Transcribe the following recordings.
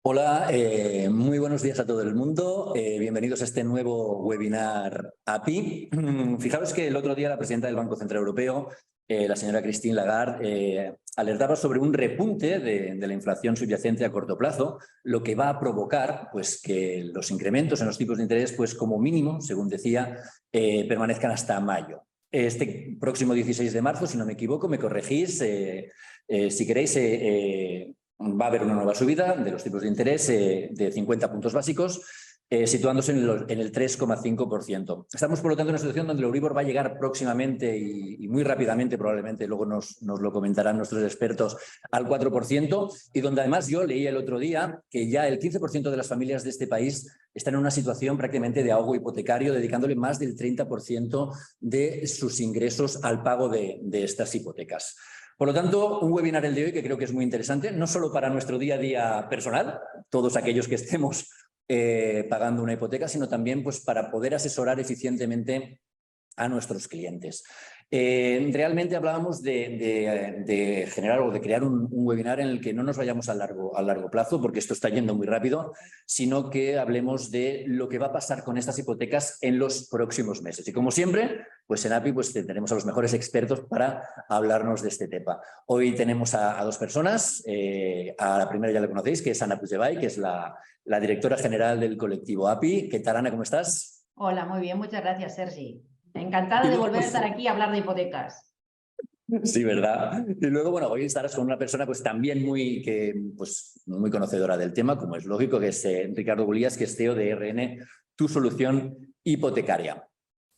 Hola, muy buenos días a todo el mundo. Bienvenidos a este nuevo webinar API. Fijaros que el otro día la presidenta del Banco Central Europeo, la señora Christine Lagarde, alertaba sobre un repunte de la inflación subyacente a corto plazo, lo que va a provocar pues, que los incrementos en los tipos de interés, pues como mínimo, según decía, permanezcan hasta mayo. Este próximo 16 de marzo, si no me equivoco, me corregís, si queréis, va a haber una nueva subida de los tipos de interés de 50 puntos básicos, situándose en el 3,5%. Estamos, por lo tanto, en una situación donde el Euribor va a llegar próximamente y muy rápidamente, probablemente, luego nos lo comentarán nuestros expertos, al 4%, y donde además yo leí el otro día que ya el 15% de las familias de este país están en una situación prácticamente de ahogo hipotecario, dedicándole más del 30% de sus ingresos al pago de estas hipotecas. Por lo tanto, un webinar el de hoy que creo que es muy interesante, no solo para nuestro día a día personal, todos aquellos que estemos pagando una hipoteca, sino también pues, para poder asesorar eficientemente a nuestros clientes. Realmente hablábamos de generar o de crear un webinar en el que no nos vayamos a largo plazo, porque esto está yendo muy rápido, sino que hablemos de lo que va a pasar con estas hipotecas en los próximos meses. Y como siempre, pues en API pues, tenemos a los mejores expertos para hablarnos de este tema. Hoy tenemos a dos personas. A la primera ya la conocéis, que es Ana Puigdevall, que es la directora general del colectivo API. ¿Qué tal, Ana? ¿Cómo estás? Hola, muy bien, muchas gracias, Sergi. Encantada Y de luego, volver a pues, estar aquí a hablar de hipotecas. sí, ¿verdad? Y luego, bueno, hoy estarás con una persona pues también muy conocedora del tema, como es lógico, que es Ricardo Bulías, que es CEO de RN, Tu Solución Hipotecaria.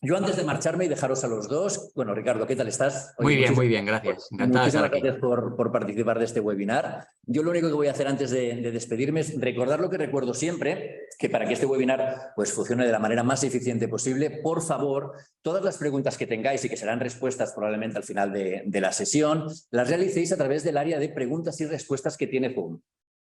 Yo antes de marcharme y dejaros a los dos, bueno, Ricardo, ¿qué tal estás? Oye, Muy bien, gracias. Encantado de estar muchísimas aquí. gracias por participar de este webinar. Yo lo único que voy a hacer antes de despedirme es recordar lo que recuerdo siempre, que para que este webinar pues, funcione de la manera más eficiente posible, por favor, todas las preguntas que tengáis y que serán respuestas probablemente al final de la sesión, las realicéis a través del área de preguntas y respuestas que tiene Zoom.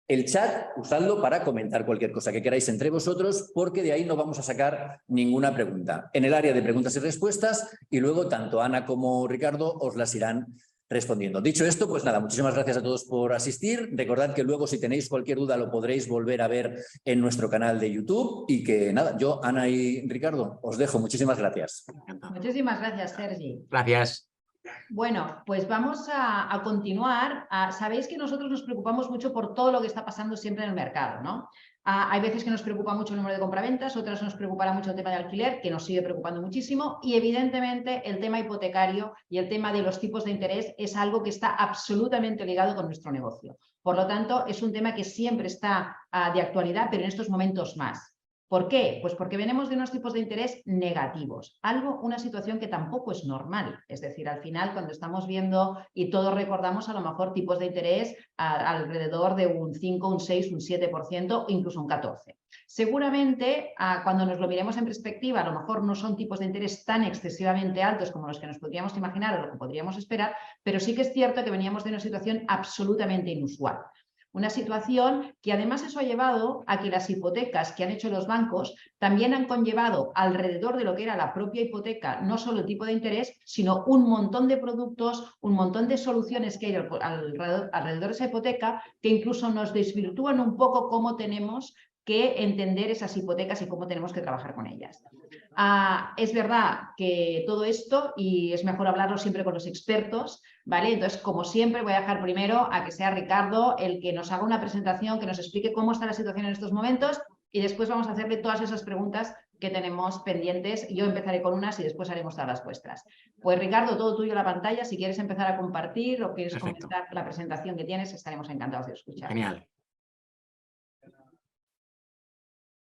El chat, usadlo para comentar cualquier cosa que queráis entre vosotros, porque de ahí no vamos a sacar ninguna pregunta. En el área de preguntas y respuestas, y luego tanto Ana como Ricardo os las irán respondiendo. Dicho esto, pues nada, muchísimas gracias a todos por asistir. Recordad que luego, si tenéis cualquier duda, lo podréis volver a ver en nuestro canal de YouTube. Y que nada, yo, Ana y Ricardo, os dejo. Muchísimas gracias. Muchísimas gracias, Sergi. Gracias. Bueno, pues vamos a continuar. Sabéis que nosotros nos preocupamos mucho por todo lo que está pasando siempre en el mercado, ¿no? Hay veces que nos preocupa mucho el número de compraventas, otras nos preocupará mucho el tema de alquiler, que nos sigue preocupando muchísimo, y evidentemente el tema hipotecario y el tema de los tipos de interés es algo que está absolutamente ligado con nuestro negocio. Por lo tanto, es un tema que siempre está de actualidad, pero en estos momentos más. ¿Por qué? Pues porque venimos de unos tipos de interés negativos, una situación que tampoco es normal. Es decir, al final, cuando estamos viendo y todos recordamos a lo mejor tipos de interés alrededor de un 5, un 6, un 7%, incluso un 14%. Seguramente, cuando nos lo miremos en perspectiva, a lo mejor no son tipos de interés tan excesivamente altos como los que nos podríamos imaginar o lo que podríamos esperar, pero sí que es cierto que veníamos de una situación absolutamente inusual. Una situación que además eso ha llevado a que las hipotecas que han hecho los bancos también han conllevado alrededor de lo que era la propia hipoteca, no solo el tipo de interés, sino un montón de productos, un montón de soluciones que hay alrededor de esa hipoteca que incluso nos desvirtúan un poco cómo tenemos que entender esas hipotecas y cómo tenemos que trabajar con ellas. Es verdad que todo esto, y es mejor hablarlo siempre con los expertos, ¿vale? Entonces, como siempre, voy a dejar primero a que sea Ricardo el que nos haga una presentación, que nos explique cómo está la situación en estos momentos, y después vamos a hacerle todas esas preguntas que tenemos pendientes. Yo empezaré con unas y después haremos todas las vuestras. Pues Ricardo, todo tuyo la pantalla. Si quieres empezar a compartir o quieres comentar la presentación que tienes, estaremos encantados de escuchar. Genial.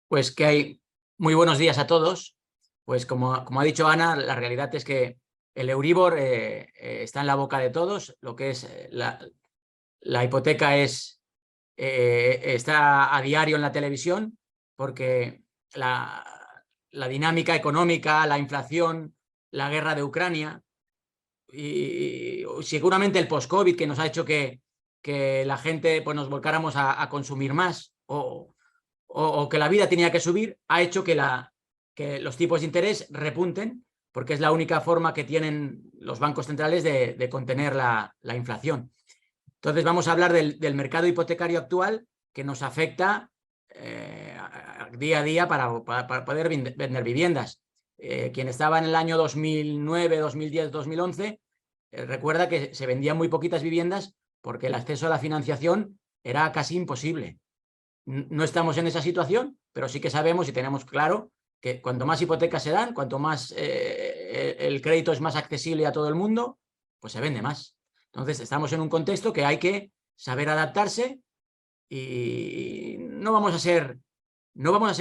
Pues que hay muy buenos días a todos. Pues como ha dicho Ana, la realidad es que el Euribor está en la boca de todos. Lo que es la hipoteca está a diario en la televisión, porque la dinámica económica, la inflación, la guerra de Ucrania y seguramente el post-COVID, que nos ha hecho que la gente pues, nos volcáramos a consumir más o que la vida tenía que subir, ha hecho que los tipos de interés repunten, porque es la única forma que tienen los bancos centrales de contener la inflación. Entonces vamos a hablar del mercado hipotecario actual que nos afecta día a día para poder vender viviendas. Quien estaba en el año 2009, 2010, 2011, recuerda que se vendían muy poquitas viviendas porque el acceso a la financiación era casi imposible. No estamos en esa situación, pero sí que sabemos y tenemos claro que cuanto más hipotecas se dan, cuanto más el crédito es más accesible a todo el mundo, pues se vende más. Entonces estamos en un contexto que hay que saber adaptarse y no vamos a ser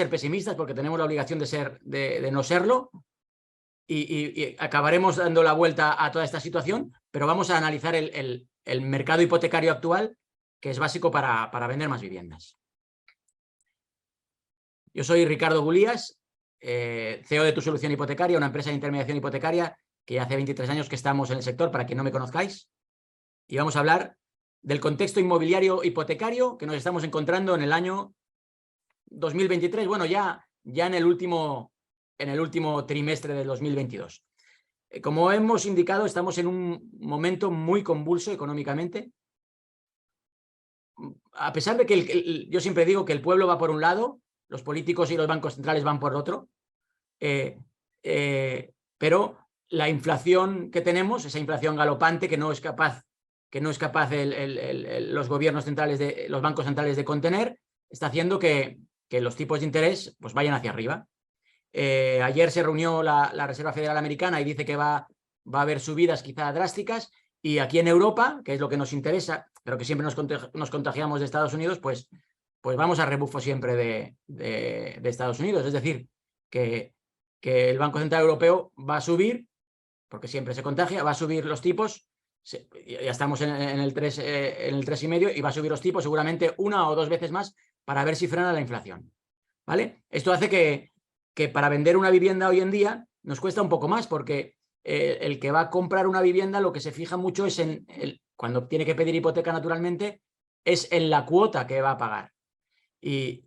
pesimistas porque tenemos la obligación de no serlo y acabaremos dando la vuelta a toda esta situación, pero vamos a analizar el mercado hipotecario actual, que es básico para vender más viviendas. Yo soy Ricardo Bulías, CEO de Tu Solución Hipotecaria, una empresa de intermediación hipotecaria que ya hace 23 años que estamos en el sector, para quien no me conozcáis, y vamos a hablar del contexto inmobiliario hipotecario que nos estamos encontrando en el año 2023, bueno, ya en el último trimestre del 2022. Como hemos indicado, estamos en un momento muy convulso económicamente. A pesar de que yo siempre digo que el pueblo va por un lado, los políticos y los bancos centrales van por otro, pero la inflación que tenemos, esa inflación galopante que no es capaz los gobiernos centrales, los bancos centrales de contener, está haciendo que los tipos de interés pues vayan hacia arriba. Ayer se reunió la Reserva Federal Americana y dice que va a haber subidas quizá drásticas, y aquí en Europa, que es lo que nos interesa, pero que siempre nos contagiamos de Estados Unidos, pues vamos a rebufo siempre de Estados Unidos. Es decir, que el Banco Central Europeo va a subir, porque siempre se contagia, va a subir los tipos, ya estamos en el 3,5, y va a subir los tipos seguramente 1 o 2 veces más para ver si frena la inflación. ¿Vale? Esto hace que para vender una vivienda hoy en día nos cuesta un poco más, porque el que va a comprar una vivienda lo que se fija mucho es cuando tiene que pedir hipoteca, naturalmente, es en la cuota que va a pagar. Y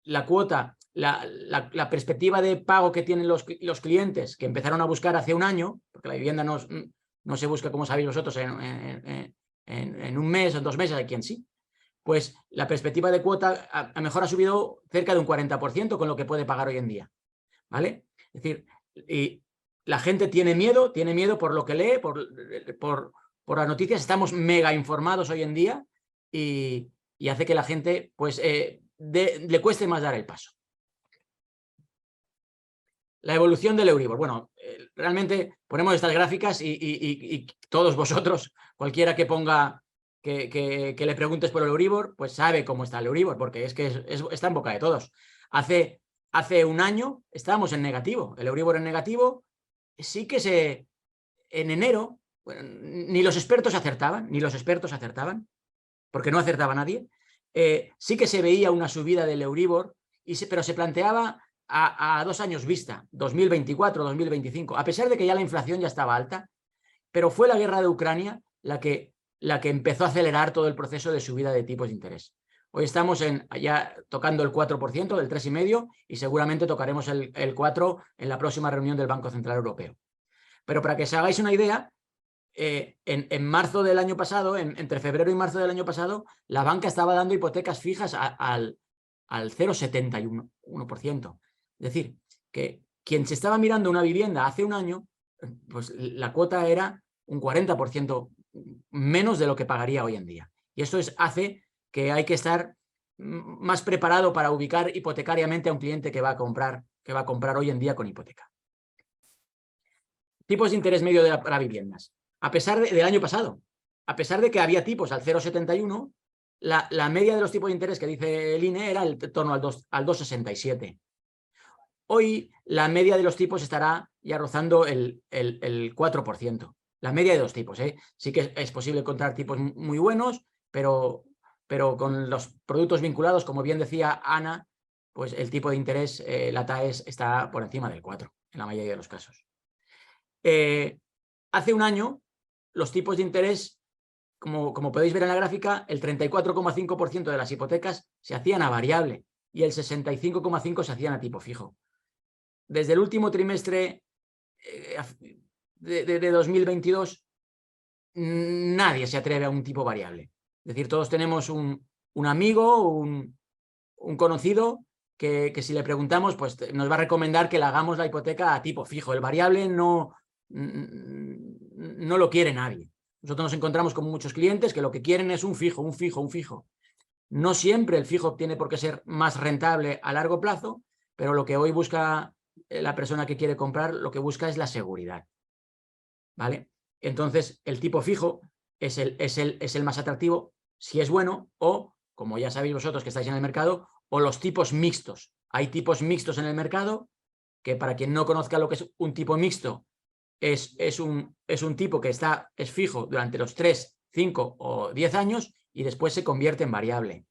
la cuota, la perspectiva de pago que tienen los clientes que empezaron a buscar hace un año, porque la vivienda no se busca, como sabéis vosotros, en un mes o en 2 meses, hay quien sí, pues la perspectiva de cuota a lo mejor ha subido cerca de un 40% con lo que puede pagar hoy en día. ¿Vale? Es decir, y la gente tiene miedo por lo que lee, por las noticias. Estamos mega informados hoy en día y hace que la gente pues le cueste más dar el paso. La evolución del Euribor. Bueno, realmente ponemos estas gráficas y todos vosotros, cualquiera que ponga que le preguntes por el Euribor, pues sabe cómo está el Euribor, porque es que está en boca de todos. Hace un año estábamos en negativo, el Euribor en negativo. Sí que en enero, bueno, ni los expertos acertaban, porque no acertaba nadie. Sí que se veía una subida del Euribor, pero se planteaba a 2 años vista, 2024, 2025, a pesar de que ya la inflación ya estaba alta, pero fue la guerra de Ucrania la que empezó a acelerar todo el proceso de subida de tipos de interés. Hoy estamos ya tocando el 4%, del 3,5%, y seguramente tocaremos el 4% en la próxima reunión del Banco Central Europeo. Pero para que os hagáis una idea, en marzo del año pasado, entre febrero y marzo del año pasado, la banca estaba dando hipotecas fijas al 0,71%. Es decir, que quien se estaba mirando una vivienda hace un año, pues la cuota era un 40% menos de lo que pagaría hoy en día. Y esto hace que hay que estar más preparado para ubicar hipotecariamente a un cliente que va a comprar hoy en día con hipoteca. Tipos de interés medio para viviendas. A pesar del año pasado, a pesar de que había tipos al 0,71, la media de los tipos de interés que dice el INE era en torno al 2,67. Hoy la media de los tipos estará ya rozando el 4%. La media de los tipos. Sí que es posible encontrar tipos muy buenos, pero con los productos vinculados, como bien decía Ana, pues el tipo de interés, la TAES, está por encima del 4% en la mayoría de los casos. Hace un año, los tipos de interés, como podéis ver en la gráfica, el 34,5% de las hipotecas se hacían a variable y el 65,5% se hacían a tipo fijo. Desde el último trimestre de 2022, nadie se atreve a un tipo variable. Es decir, todos tenemos un un amigo, un conocido, que si le preguntamos, pues nos va a recomendar que le hagamos la hipoteca a tipo fijo. El variable no lo quiere nadie. Nosotros nos encontramos con muchos clientes que lo que quieren es un fijo, un fijo, un fijo. No siempre el fijo tiene por qué ser más rentable a largo plazo, pero lo que hoy busca la persona que quiere comprar, lo que busca es la seguridad. ¿Vale? Entonces, el tipo fijo es el más atractivo si es bueno, o, como ya sabéis vosotros que estáis en el mercado, o los tipos mixtos. Hay tipos mixtos en el mercado que, para quien no conozca lo que es un tipo mixto, es un tipo que es fijo durante los 3, 5 o 10 años y después se convierte en variable.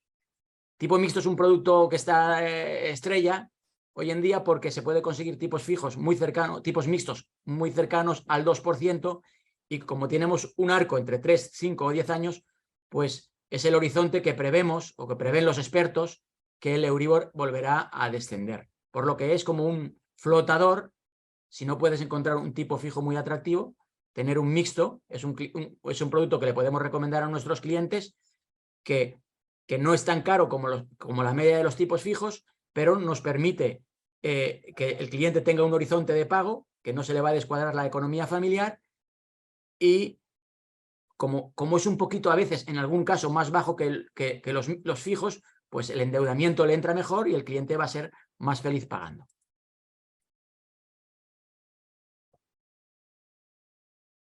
Tipo mixto es un producto que está estrella hoy en día porque se puede conseguir tipos fijos muy cercanos, tipos mixtos muy cercanos al 2%, y como tenemos un arco entre 3, 5 o 10 años, pues es el horizonte que prevemos o que prevén los expertos que el Euribor volverá a descender. Por lo que es como un flotador. Si no puedes encontrar un tipo fijo muy atractivo, tener un mixto es un producto que le podemos recomendar a nuestros clientes que no es tan caro como la media de los tipos fijos, pero nos permite que el cliente tenga un horizonte de pago, que no se le va a descuadrar la economía familiar, y como es un poquito a veces, en algún caso, más bajo que los fijos, pues el endeudamiento le entra mejor y el cliente va a ser más feliz pagando.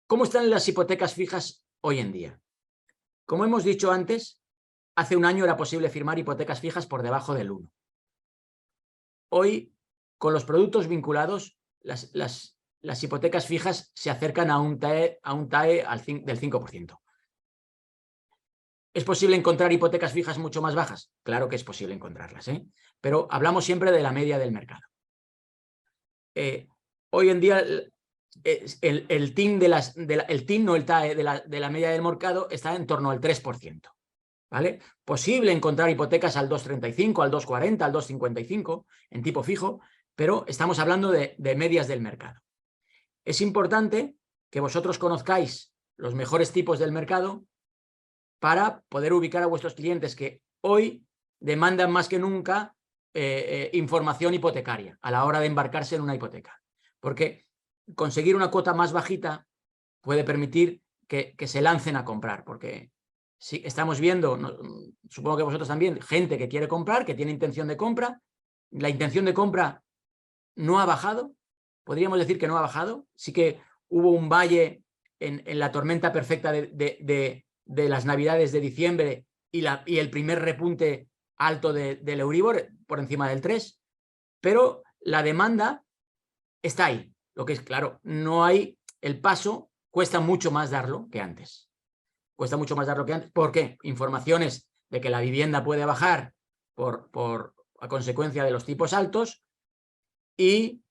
¿Cómo están las hipotecas fijas hoy en día? Como hemos dicho antes, hace un año era posible firmar hipotecas fijas por debajo del 1. Hoy, con los productos vinculados, las hipotecas fijas se acercan a un TAE del 5%. ¿Es posible encontrar hipotecas fijas mucho más bajas? Claro que es posible encontrarlas, pero hablamos siempre de la media del mercado. Hoy en día el TIN, no el TAE de la media del mercado está en torno al 3%. ¿Vale? Posible encontrar hipotecas al 2,35, al 2,40, al 2,55 en tipo fijo, pero estamos hablando de medias del mercado. Es importante que vosotros conozcáis los mejores tipos del mercado para poder ubicar a vuestros clientes que hoy demandan más que nunca información hipotecaria a la hora de embarcarse en una hipoteca. Porque conseguir una cuota más bajita puede permitir que se lancen a comprar, porque sí, estamos viendo, supongo que vosotros también, gente que quiere comprar, que tiene intención de compra. La intención de compra no ha bajado, podríamos decir que no ha bajado. Sí que hubo un valle en la tormenta perfecta de las Navidades de diciembre y el primer repunte alto del Euribor por encima del 3, pero la demanda está ahí. Lo que es claro, no hay el paso, cuesta mucho más darlo que antes. Cuesta mucho más darlo que antes. ¿Por qué? Informaciones de que la vivienda puede bajar a consecuencia de los tipos altos, y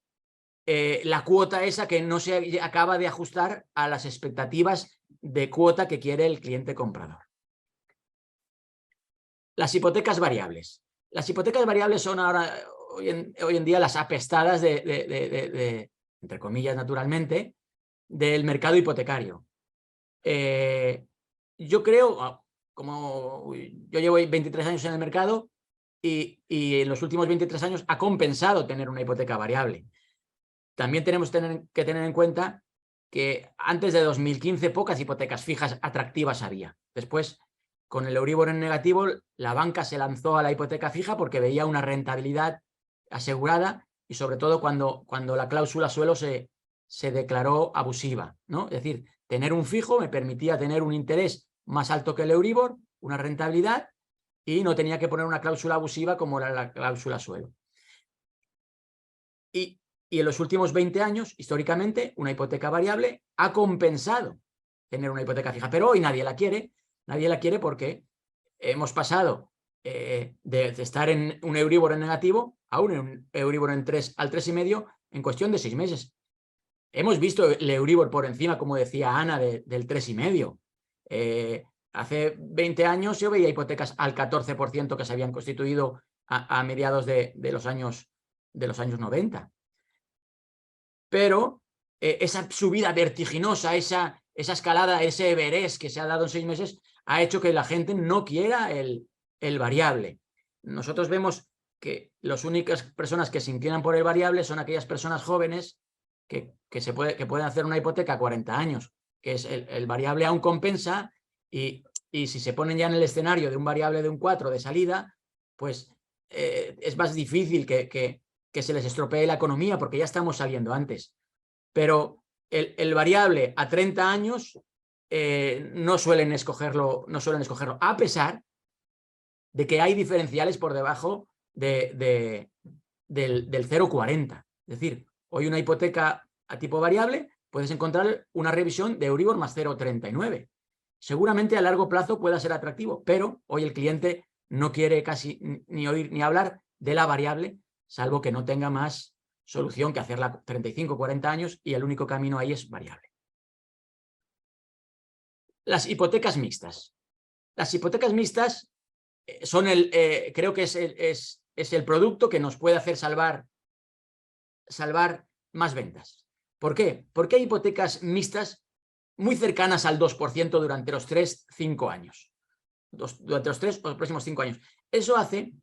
la cuota esa que no se acaba de ajustar a las expectativas de cuota que quiere el cliente comprador. Las hipotecas variables. Las hipotecas variables son ahora, hoy en día, las apestadas entre comillas, naturalmente, del mercado hipotecario. Yo creo, como yo llevo 23 años en el mercado y en los últimos 23 años ha compensado tener una hipoteca variable. También tenemos que tener en cuenta que antes de 2015 pocas hipotecas fijas atractivas había. Después, con el Euribor en negativo, la banca se lanzó a la hipoteca fija porque veía una rentabilidad asegurada, y sobre todo cuando la cláusula suelo se declaró abusiva, ¿no? Es decir, tener un fijo me permitía tener un interés más alto que el Euribor, una rentabilidad, y no tenía que poner una cláusula abusiva como era la cláusula suelo. Y en los últimos 20 años, históricamente, una hipoteca variable ha compensado tener una hipoteca fija, pero hoy nadie la quiere. Nadie la quiere porque hemos pasado de estar en un Euribor en negativo a un Euribor en 3 al 3,5 en cuestión de 6 meses. Hemos visto el Euribor por encima, como decía Ana, del 3,5. Hace 20 años yo veía hipotecas al 14% que se habían constituido a mediados de los años 90. Pero esa subida vertiginosa, esa escalada, ese Everest que se ha dado en 6 meses, ha hecho que la gente no quiera el variable. Nosotros vemos que las únicas personas que se inclinan por el variable son aquellas personas jóvenes que pueden hacer una hipoteca a 40 años, que es el variable aún compensa, y si se ponen ya en el escenario de un variable de un 4 de salida, pues es más difícil que se les estropee la economía, porque ya estamos saliendo antes. Pero el variable a 30 años no suelen escogerlo, a pesar de que hay diferenciales por debajo del 0,40. Es decir, hoy una hipoteca a tipo variable puedes encontrar una revisión de Euribor más 0,39. Seguramente a largo plazo pueda ser atractivo, pero hoy el cliente no quiere casi ni oír ni hablar de la variable, salvo que no tenga más solución que hacerla 35 o 40 años, y el único camino ahí es variable. Las hipotecas mixtas. Las hipotecas mixtas son creo que es el producto que nos puede hacer salvar más ventas. ¿Por qué? Porque hay hipotecas mixtas muy cercanas al 2% durante los 3-5 años. Durante los 3 o los próximos 5 años. Eso hace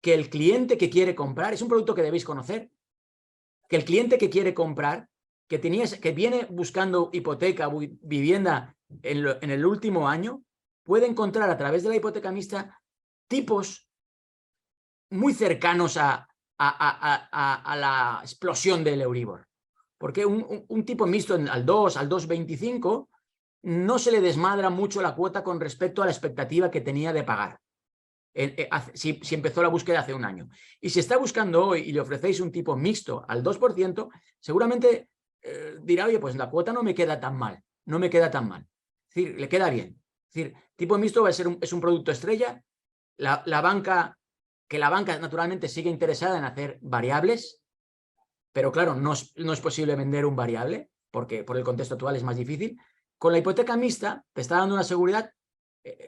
que el cliente que quiere comprar, es un producto que debéis conocer, que el cliente que quiere comprar, que viene buscando hipoteca o vivienda en el último año, puede encontrar a través de la hipoteca mixta tipos muy cercanos a la explosión del Euribor. Porque un tipo mixto al 2, al 2,25, no se le desmadra mucho la cuota con respecto a la expectativa que tenía de pagar. Si empezó la búsqueda hace un año. Y si está buscando hoy y le ofrecéis un tipo mixto al 2%, seguramente dirá, oye, pues la cuota no me queda tan mal, no me queda tan mal. Es decir, le queda bien. Es decir, tipo mixto es un producto estrella. La banca naturalmente sigue interesada en hacer variables, pero claro, no es posible vender un variable, porque por el contexto actual es más difícil. Con la hipoteca mixta te está dando una seguridad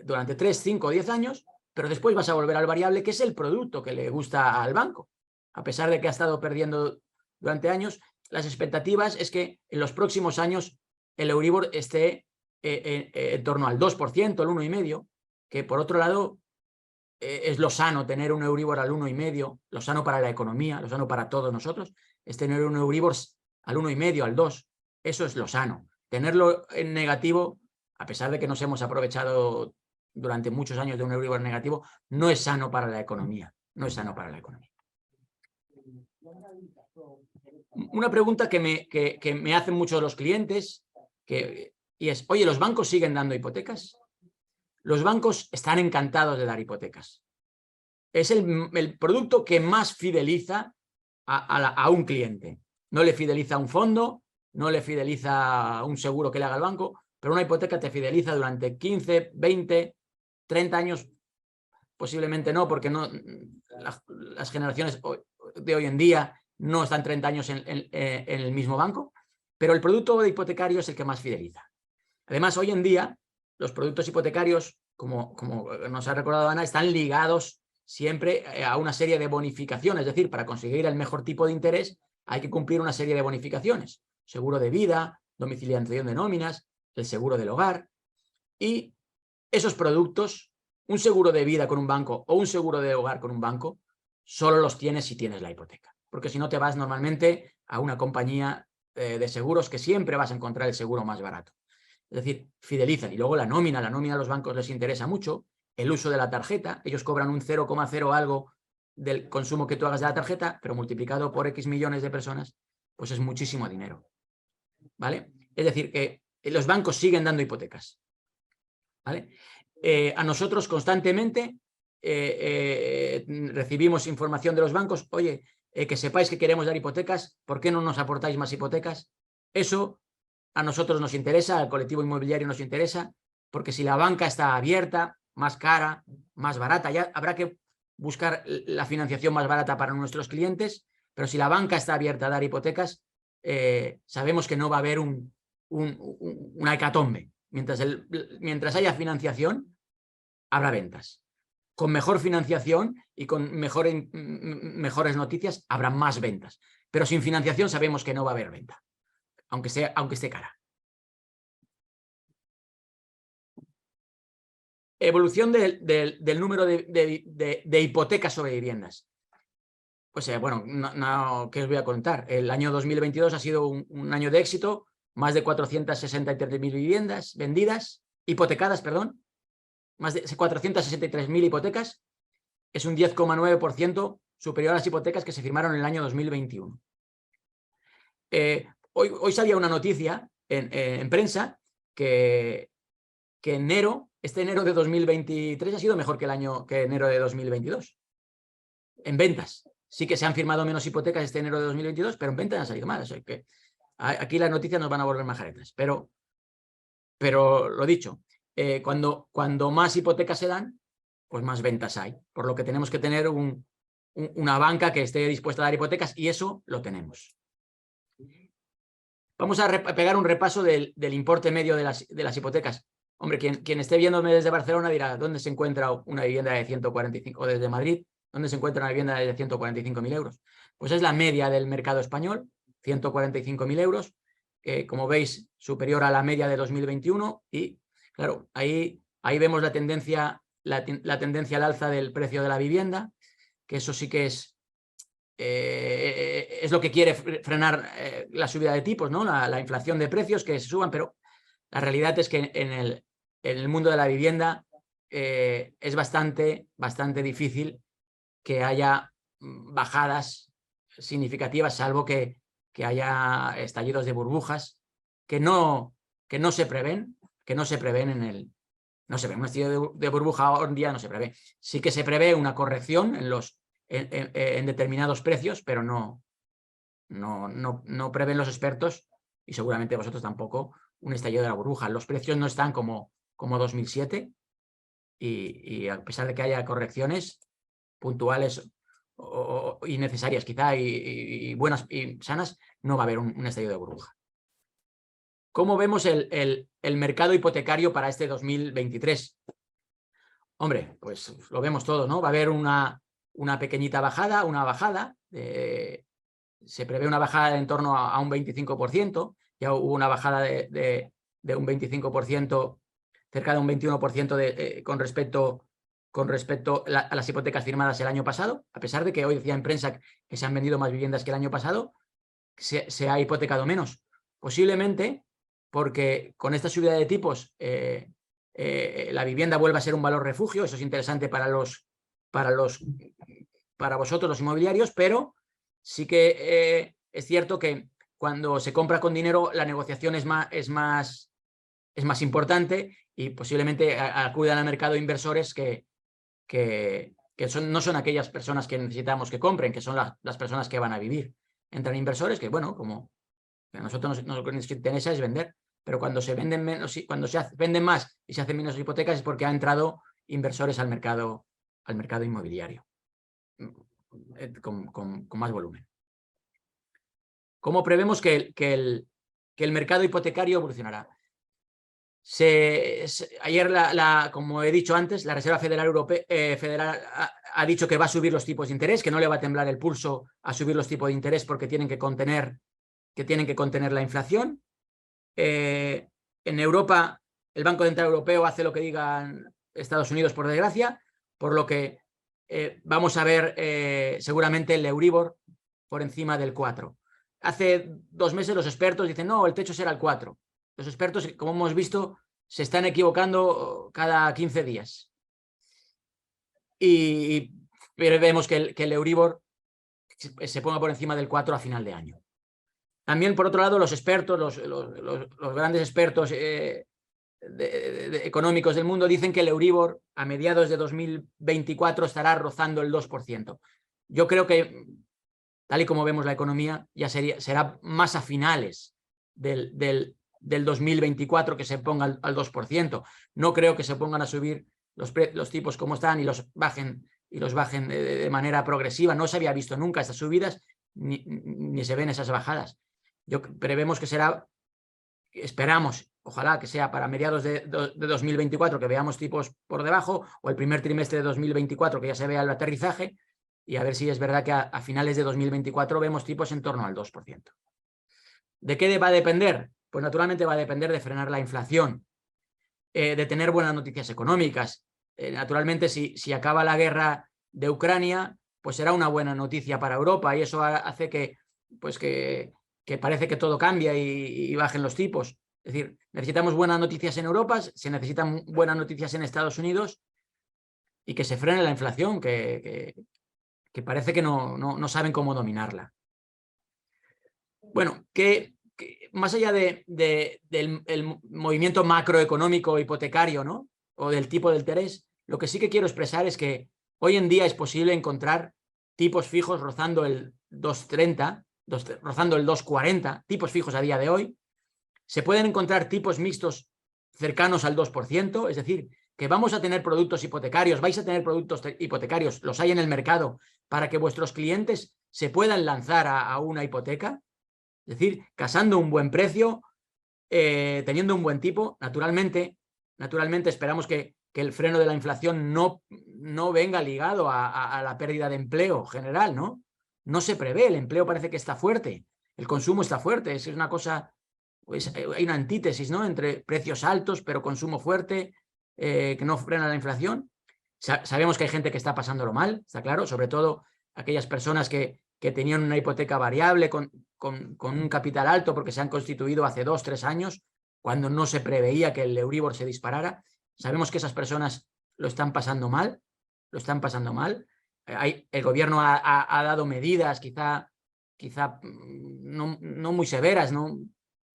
durante 3, 5 o 10 años, pero después vas a volver al variable, que es el producto que le gusta al banco. A pesar de que ha estado perdiendo durante años, las expectativas es que en los próximos años el Euribor esté en torno al 2%, al 1,5%, que por otro lado es lo sano tener un Euribor al 1,5%, lo sano para la economía, lo sano para todos nosotros, es tener un Euribor al 1,5%, al 2%. Eso es lo sano. Tenerlo en negativo, a pesar de que nos hemos aprovechado durante muchos años de un Euribor negativo, no es sano para la economía. No es sano para la economía. Una pregunta que me hacen muchos los clientes y es, oye, ¿los bancos siguen dando hipotecas? Los bancos están encantados de dar hipotecas. Es el producto que más fideliza a un cliente. No le fideliza a un fondo, no le fideliza a un seguro que le haga el banco, pero una hipoteca te fideliza durante 15, 20, 30 años. Posiblemente no, porque las generaciones de hoy en día no están 30 años en el mismo banco, pero el producto hipotecario es el que más fideliza. Además, hoy en día, los productos hipotecarios, como nos ha recordado Ana, están ligados siempre a una serie de bonificaciones. Es decir, para conseguir el mejor tipo de interés hay que cumplir una serie de bonificaciones. Seguro de vida, domiciliación de nóminas, el seguro del hogar. Y esos productos, un seguro de vida con un banco o un seguro de hogar con un banco, solo los tienes si tienes la hipoteca. Porque si no te vas normalmente a una compañía de seguros que siempre vas a encontrar el seguro más barato. Es decir, fidelizan. Y luego la nómina a los bancos les interesa mucho. El uso de la tarjeta, ellos cobran un 0,0 algo del consumo que tú hagas de la tarjeta, pero multiplicado por X millones de personas, pues es muchísimo dinero. ¿Vale? Es decir, que los bancos siguen dando hipotecas. ¿Vale? A nosotros constantemente recibimos información de los bancos, oye, que sepáis que queremos dar hipotecas, ¿por qué no nos aportáis más hipotecas? Eso a nosotros nos interesa, al colectivo inmobiliario nos interesa, porque si la banca está abierta, más cara, más barata, ya habrá que buscar la financiación más barata para nuestros clientes, pero si la banca está abierta a dar hipotecas, sabemos que no va a haber una hecatombe. Mientras haya financiación, habrá ventas. Con mejor financiación y con mejores noticias, habrá más ventas. Pero sin financiación sabemos que no va a haber venta, aunque esté cara. Evolución del número de hipotecas sobre viviendas. Pues bueno, ¿qué os voy a contar? El año 2022 ha sido un año de éxito, más de 463.000 viviendas vendidas, hipotecadas, perdón, más de 463.000 hipotecas, es un 10,9% superior a las hipotecas que se firmaron en el año 2021. Hoy salía una noticia en prensa que este enero de 2023 ha sido mejor que enero de 2022. En ventas. Sí que se han firmado menos hipotecas este enero de 2022, pero en ventas han salido mal. O sea que aquí las noticias nos van a volver majaretas. Pero lo dicho, cuando más hipotecas se dan, pues más ventas hay. Por lo que tenemos que tener una banca que esté dispuesta a dar hipotecas y eso lo tenemos. Vamos a pegar un repaso del importe medio de las hipotecas. Hombre, quien esté viéndome desde Barcelona dirá, ¿dónde se encuentra una vivienda de 145? O desde Madrid, ¿dónde se encuentra una vivienda de 145.000 euros? Pues es la media del mercado español, 145.000 euros, como veis, superior a la media de 2021. Y claro, ahí vemos la tendencia al alza del precio de la vivienda, que eso sí que es lo que quiere frenar la subida de tipos, ¿no? La inflación de precios, que se suban, pero la realidad es que en el mundo de la vivienda es bastante difícil que haya bajadas significativas, salvo que haya estallidos de burbujas que no se prevén, no se ve un estallido de burbuja hoy en día, no se prevé. Sí que se prevé una corrección en determinados precios, pero no prevén los expertos, y seguramente vosotros tampoco, un estallido de la burbuja. Los precios no están como 2007 y a pesar de que haya correcciones puntuales y necesarias quizá y buenas y sanas, no va a haber un estallido de burbuja. ¿Cómo vemos el mercado hipotecario para este 2023? Hombre, pues lo vemos todo, ¿no? Va a haber una pequeñita bajada, se prevé una bajada en torno a un 25%, ya hubo una bajada de un 25%, cerca de un 21% con respecto a las hipotecas firmadas el año pasado, a pesar de que hoy decía en prensa que se han vendido más viviendas que el año pasado, se ha hipotecado menos. Posiblemente porque con esta subida de tipos la vivienda vuelve a ser un valor refugio. Eso es interesante para vosotros los inmobiliarios, pero sí que es cierto que cuando se compra con dinero la negociación es más importante y posiblemente acudan al mercado inversores que no son aquellas personas que necesitamos que compren, que son las personas que van a vivir. Entran inversores que, bueno, como a nosotros lo que nos interesa es vender, pero cuando se venden menos, cuando se venden más y se hacen menos hipotecas es porque han entrado inversores al mercado inmobiliario con más volumen. ¿Cómo prevemos que el mercado hipotecario evolucionará? Ayer, como he dicho antes, la Reserva Federal Federal ha dicho que va a subir los tipos de interés, que no le va a temblar el pulso a subir los tipos de interés porque tienen que contener la inflación. En Europa, el Banco Central Europeo hace lo que digan Estados Unidos, por desgracia, por lo que vamos a ver seguramente el Euribor por encima del 4. Hace 2 meses los expertos dicen, no, el techo será el 4. Los expertos, como hemos visto, se están equivocando cada 15 días. Y vemos que el Euribor se ponga por encima del 4 a final de año. También, por otro lado, los expertos, los grandes expertos económicos del mundo dicen que el Euribor a mediados de 2024 estará rozando el 2%. Yo creo que, tal y como vemos la economía, ya será más a finales del 2024 que se ponga al 2%. No creo que se pongan a subir los tipos como están y los bajen de manera progresiva. No se había visto nunca estas subidas ni se ven esas bajadas. Prevemos que esperamos, ojalá que sea para mediados de 2024 que veamos tipos por debajo, o el primer trimestre de 2024 que ya se vea el aterrizaje, y a ver si es verdad que a finales de 2024 vemos tipos en torno al 2%. ¿De qué va a depender? Pues naturalmente va a depender de frenar la inflación. de tener buenas noticias económicas. Naturalmente, si acaba la guerra de Ucrania, pues será una buena noticia para Europa y eso hace que parece que todo cambia y bajen los tipos. Es decir, necesitamos buenas noticias en Europa, se necesitan buenas noticias en Estados Unidos y que se frene la inflación, que parece que no saben cómo dominarla. Bueno, más allá del movimiento macroeconómico hipotecario, ¿no?, o del tipo de interés, lo que sí que quiero expresar es que hoy en día es posible encontrar tipos fijos rozando el 2,30, rozando el 2,40, tipos fijos a día de hoy. Se pueden encontrar tipos mixtos cercanos al 2%, es decir, que vamos a tener productos hipotecarios, vais a tener productos hipotecarios, los hay en el mercado, para que vuestros clientes se puedan lanzar a una hipoteca, es decir, casando un buen precio, teniendo un buen tipo. Naturalmente esperamos que el freno de la inflación no venga ligado a la pérdida de empleo general, ¿no? No se prevé, el empleo parece que está fuerte, el consumo está fuerte, es una cosa, pues, hay una antítesis, ¿no?, entre precios altos pero consumo fuerte, que no frena la inflación. Sabemos que hay gente que está pasándolo mal, está claro, sobre todo aquellas personas que tenían una hipoteca variable con un capital alto porque se han constituido hace 2 o 3 años, cuando no se preveía que el Euribor se disparara. Sabemos que esas personas lo están pasando mal, El gobierno ha dado medidas quizá no muy severas, no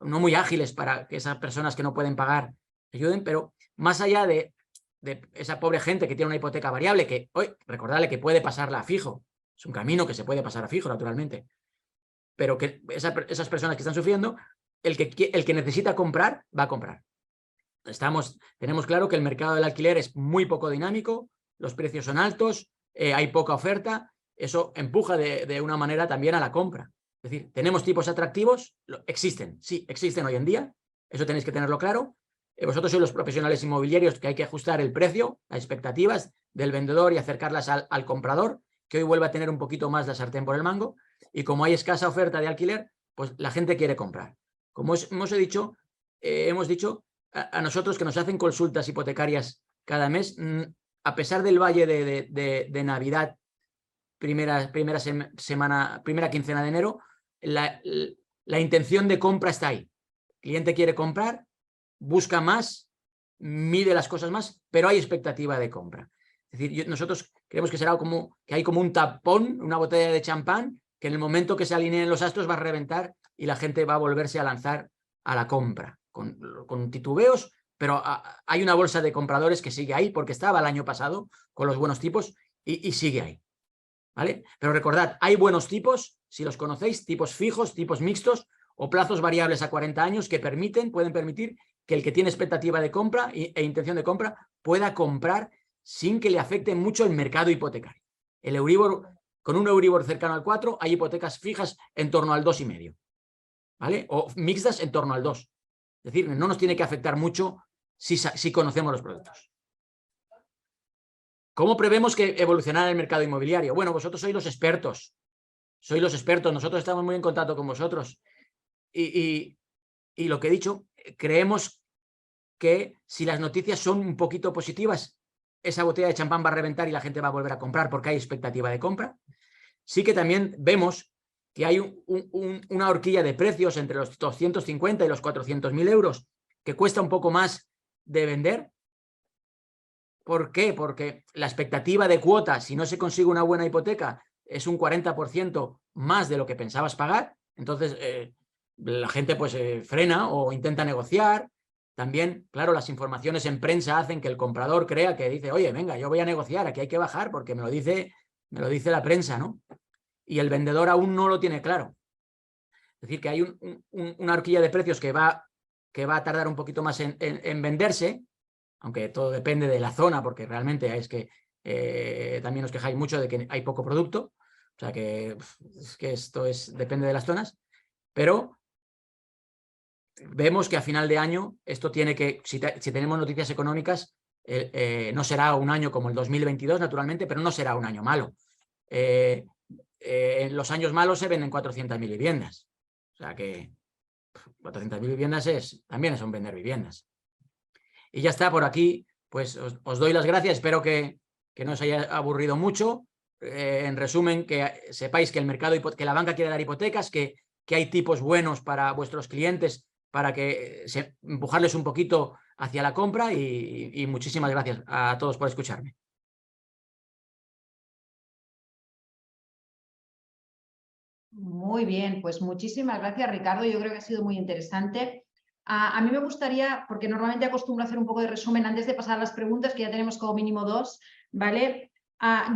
muy ágiles para que esas personas que no pueden pagar ayuden, pero más allá de esa pobre gente que tiene una hipoteca variable, que hoy, recordarle que puede pasarla a fijo, es un camino que se puede pasar a fijo, naturalmente, pero que esas personas que están sufriendo, el que necesita comprar, va a comprar. Tenemos claro que el mercado del alquiler es muy poco dinámico, los precios son altos, hay poca oferta, eso empuja de una manera también a la compra. Es decir, tenemos tipos atractivos, existen hoy en día, eso tenéis que tenerlo claro. Vosotros sois los profesionales inmobiliarios que hay que ajustar el precio, las expectativas del vendedor y acercarlas al comprador, que hoy vuelve a tener un poquito más la sartén por el mango, y como hay escasa oferta de alquiler, pues la gente quiere comprar. Como hemos dicho, a nosotros que nos hacen consultas hipotecarias cada mes, a pesar del valle de Navidad, primera quincena de enero, la intención de compra está ahí. El cliente quiere comprar, busca más, mide las cosas más, pero hay expectativa de compra. Es decir, nosotros creemos que será que hay como un tapón, una botella de champán, que en el momento que se alineen los astros va a reventar y la gente va a volverse a lanzar a la compra, con titubeos, pero hay una bolsa de compradores que sigue ahí, porque estaba el año pasado con los buenos tipos y sigue ahí, ¿vale? Pero recordad, hay buenos tipos, si los conocéis, tipos fijos, tipos mixtos o plazos variables a 40 años que pueden permitir que el que tiene expectativa de compra e intención de compra pueda comprar sin que le afecte mucho el mercado hipotecario. El Euribor, con un Euribor cercano al 4, hay hipotecas fijas en torno al 2,5, ¿vale? O mixtas en torno al 2. Es decir, no nos tiene que afectar mucho si conocemos los productos. ¿Cómo prevemos que evolucionará el mercado inmobiliario? Bueno, vosotros sois los expertos. Nosotros estamos muy en contacto con vosotros. Y lo que he dicho, creemos que si las noticias son un poquito positivas, esa botella de champán va a reventar y la gente va a volver a comprar porque hay expectativa de compra. Sí que también vemos que hay una horquilla de precios entre los 250 y los 400.000 euros que cuesta un poco más de vender. ¿Por qué? Porque la expectativa de cuota, si no se consigue una buena hipoteca, es un 40% más de lo que pensabas pagar. Entonces, la gente pues frena o intenta negociar. También, claro, las informaciones en prensa hacen que el comprador crea que dice, oye, venga, yo voy a negociar, aquí hay que bajar porque me lo dice la prensa, ¿no? Y el vendedor aún no lo tiene claro. Es decir, que hay una horquilla de precios que va a tardar un poquito más en venderse, aunque todo depende de la zona, porque realmente es que también os quejáis mucho de que hay poco producto, o sea que esto depende de las zonas, pero vemos que a final de año esto tiene que, si tenemos noticias económicas, no será un año como el 2022, naturalmente, pero no será un año malo. En los años malos se venden 400.000 viviendas, o sea que 400.000 viviendas también son vender viviendas. Y ya está, por aquí, pues os doy las gracias. Espero que no os haya aburrido mucho. En resumen, que sepáis que el mercado, que la banca quiere dar hipotecas, que hay tipos buenos para vuestros clientes, para que empujarles un poquito hacia la compra, y muchísimas gracias a todos por escucharme. Muy bien, pues muchísimas gracias, Ricardo. Yo creo que ha sido muy interesante. A mí me gustaría, porque normalmente acostumbro a hacer un poco de resumen antes de pasar a las preguntas, que ya tenemos como mínimo 2, ¿vale?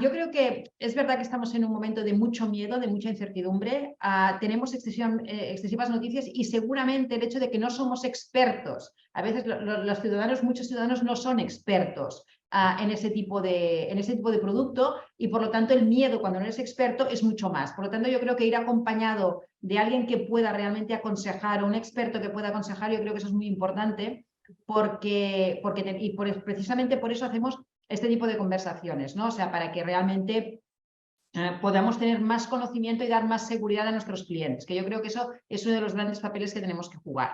Yo creo que es verdad que estamos en un momento de mucho miedo, de mucha incertidumbre. Tenemos excesivas noticias y seguramente el hecho de que no somos expertos, a veces los ciudadanos, muchos ciudadanos no son expertos en ese tipo de producto, y por lo tanto el miedo cuando no eres experto es mucho más. Por lo tanto, yo creo que ir acompañado de alguien que pueda realmente aconsejar, o un experto que pueda aconsejar, yo creo que eso es muy importante, precisamente por eso hacemos este tipo de conversaciones, ¿no? O sea, para que realmente podamos tener más conocimiento y dar más seguridad a nuestros clientes, que yo creo que eso es uno de los grandes papeles que tenemos que jugar.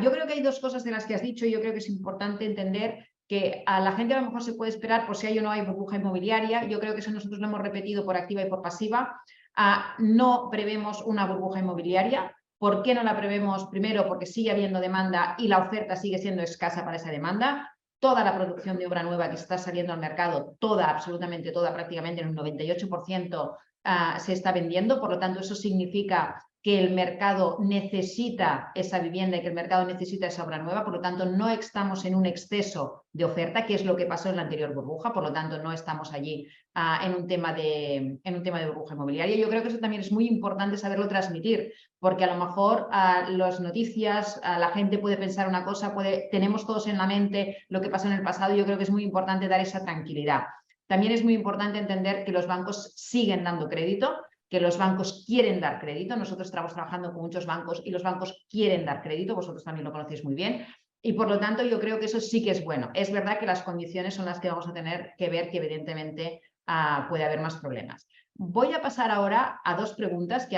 Yo creo que hay 2 cosas de las que has dicho, y yo creo que es importante entender que a la gente a lo mejor se puede esperar por si hay o no hay burbuja inmobiliaria. Yo creo que eso nosotros lo hemos repetido por activa y por pasiva. No prevemos una burbuja inmobiliaria. ¿Por qué no la prevemos? Primero, porque sigue habiendo demanda y la oferta sigue siendo escasa para esa demanda. Toda la producción de obra nueva que está saliendo al mercado, toda, absolutamente toda, prácticamente en un 98%, se está vendiendo. Por lo tanto, eso significa que el mercado necesita esa vivienda y que el mercado necesita esa obra nueva. Por lo tanto, no estamos en un exceso de oferta, que es lo que pasó en la anterior burbuja. Por lo tanto, no estamos allí en un tema de burbuja inmobiliaria. Yo creo que eso también es muy importante saberlo transmitir, porque a lo mejor las noticias, la gente puede pensar una cosa, tenemos todos en la mente lo que pasó en el pasado, y yo creo que es muy importante dar esa tranquilidad. También es muy importante entender que los bancos siguen dando crédito, que los bancos quieren dar crédito. Nosotros estamos trabajando con muchos bancos y los bancos quieren dar crédito, vosotros también lo conocéis muy bien, y por lo tanto yo creo que eso sí que es bueno. Es verdad que las condiciones son las que vamos a tener que ver, que evidentemente puede haber más problemas. Voy a pasar ahora a 2 preguntas, que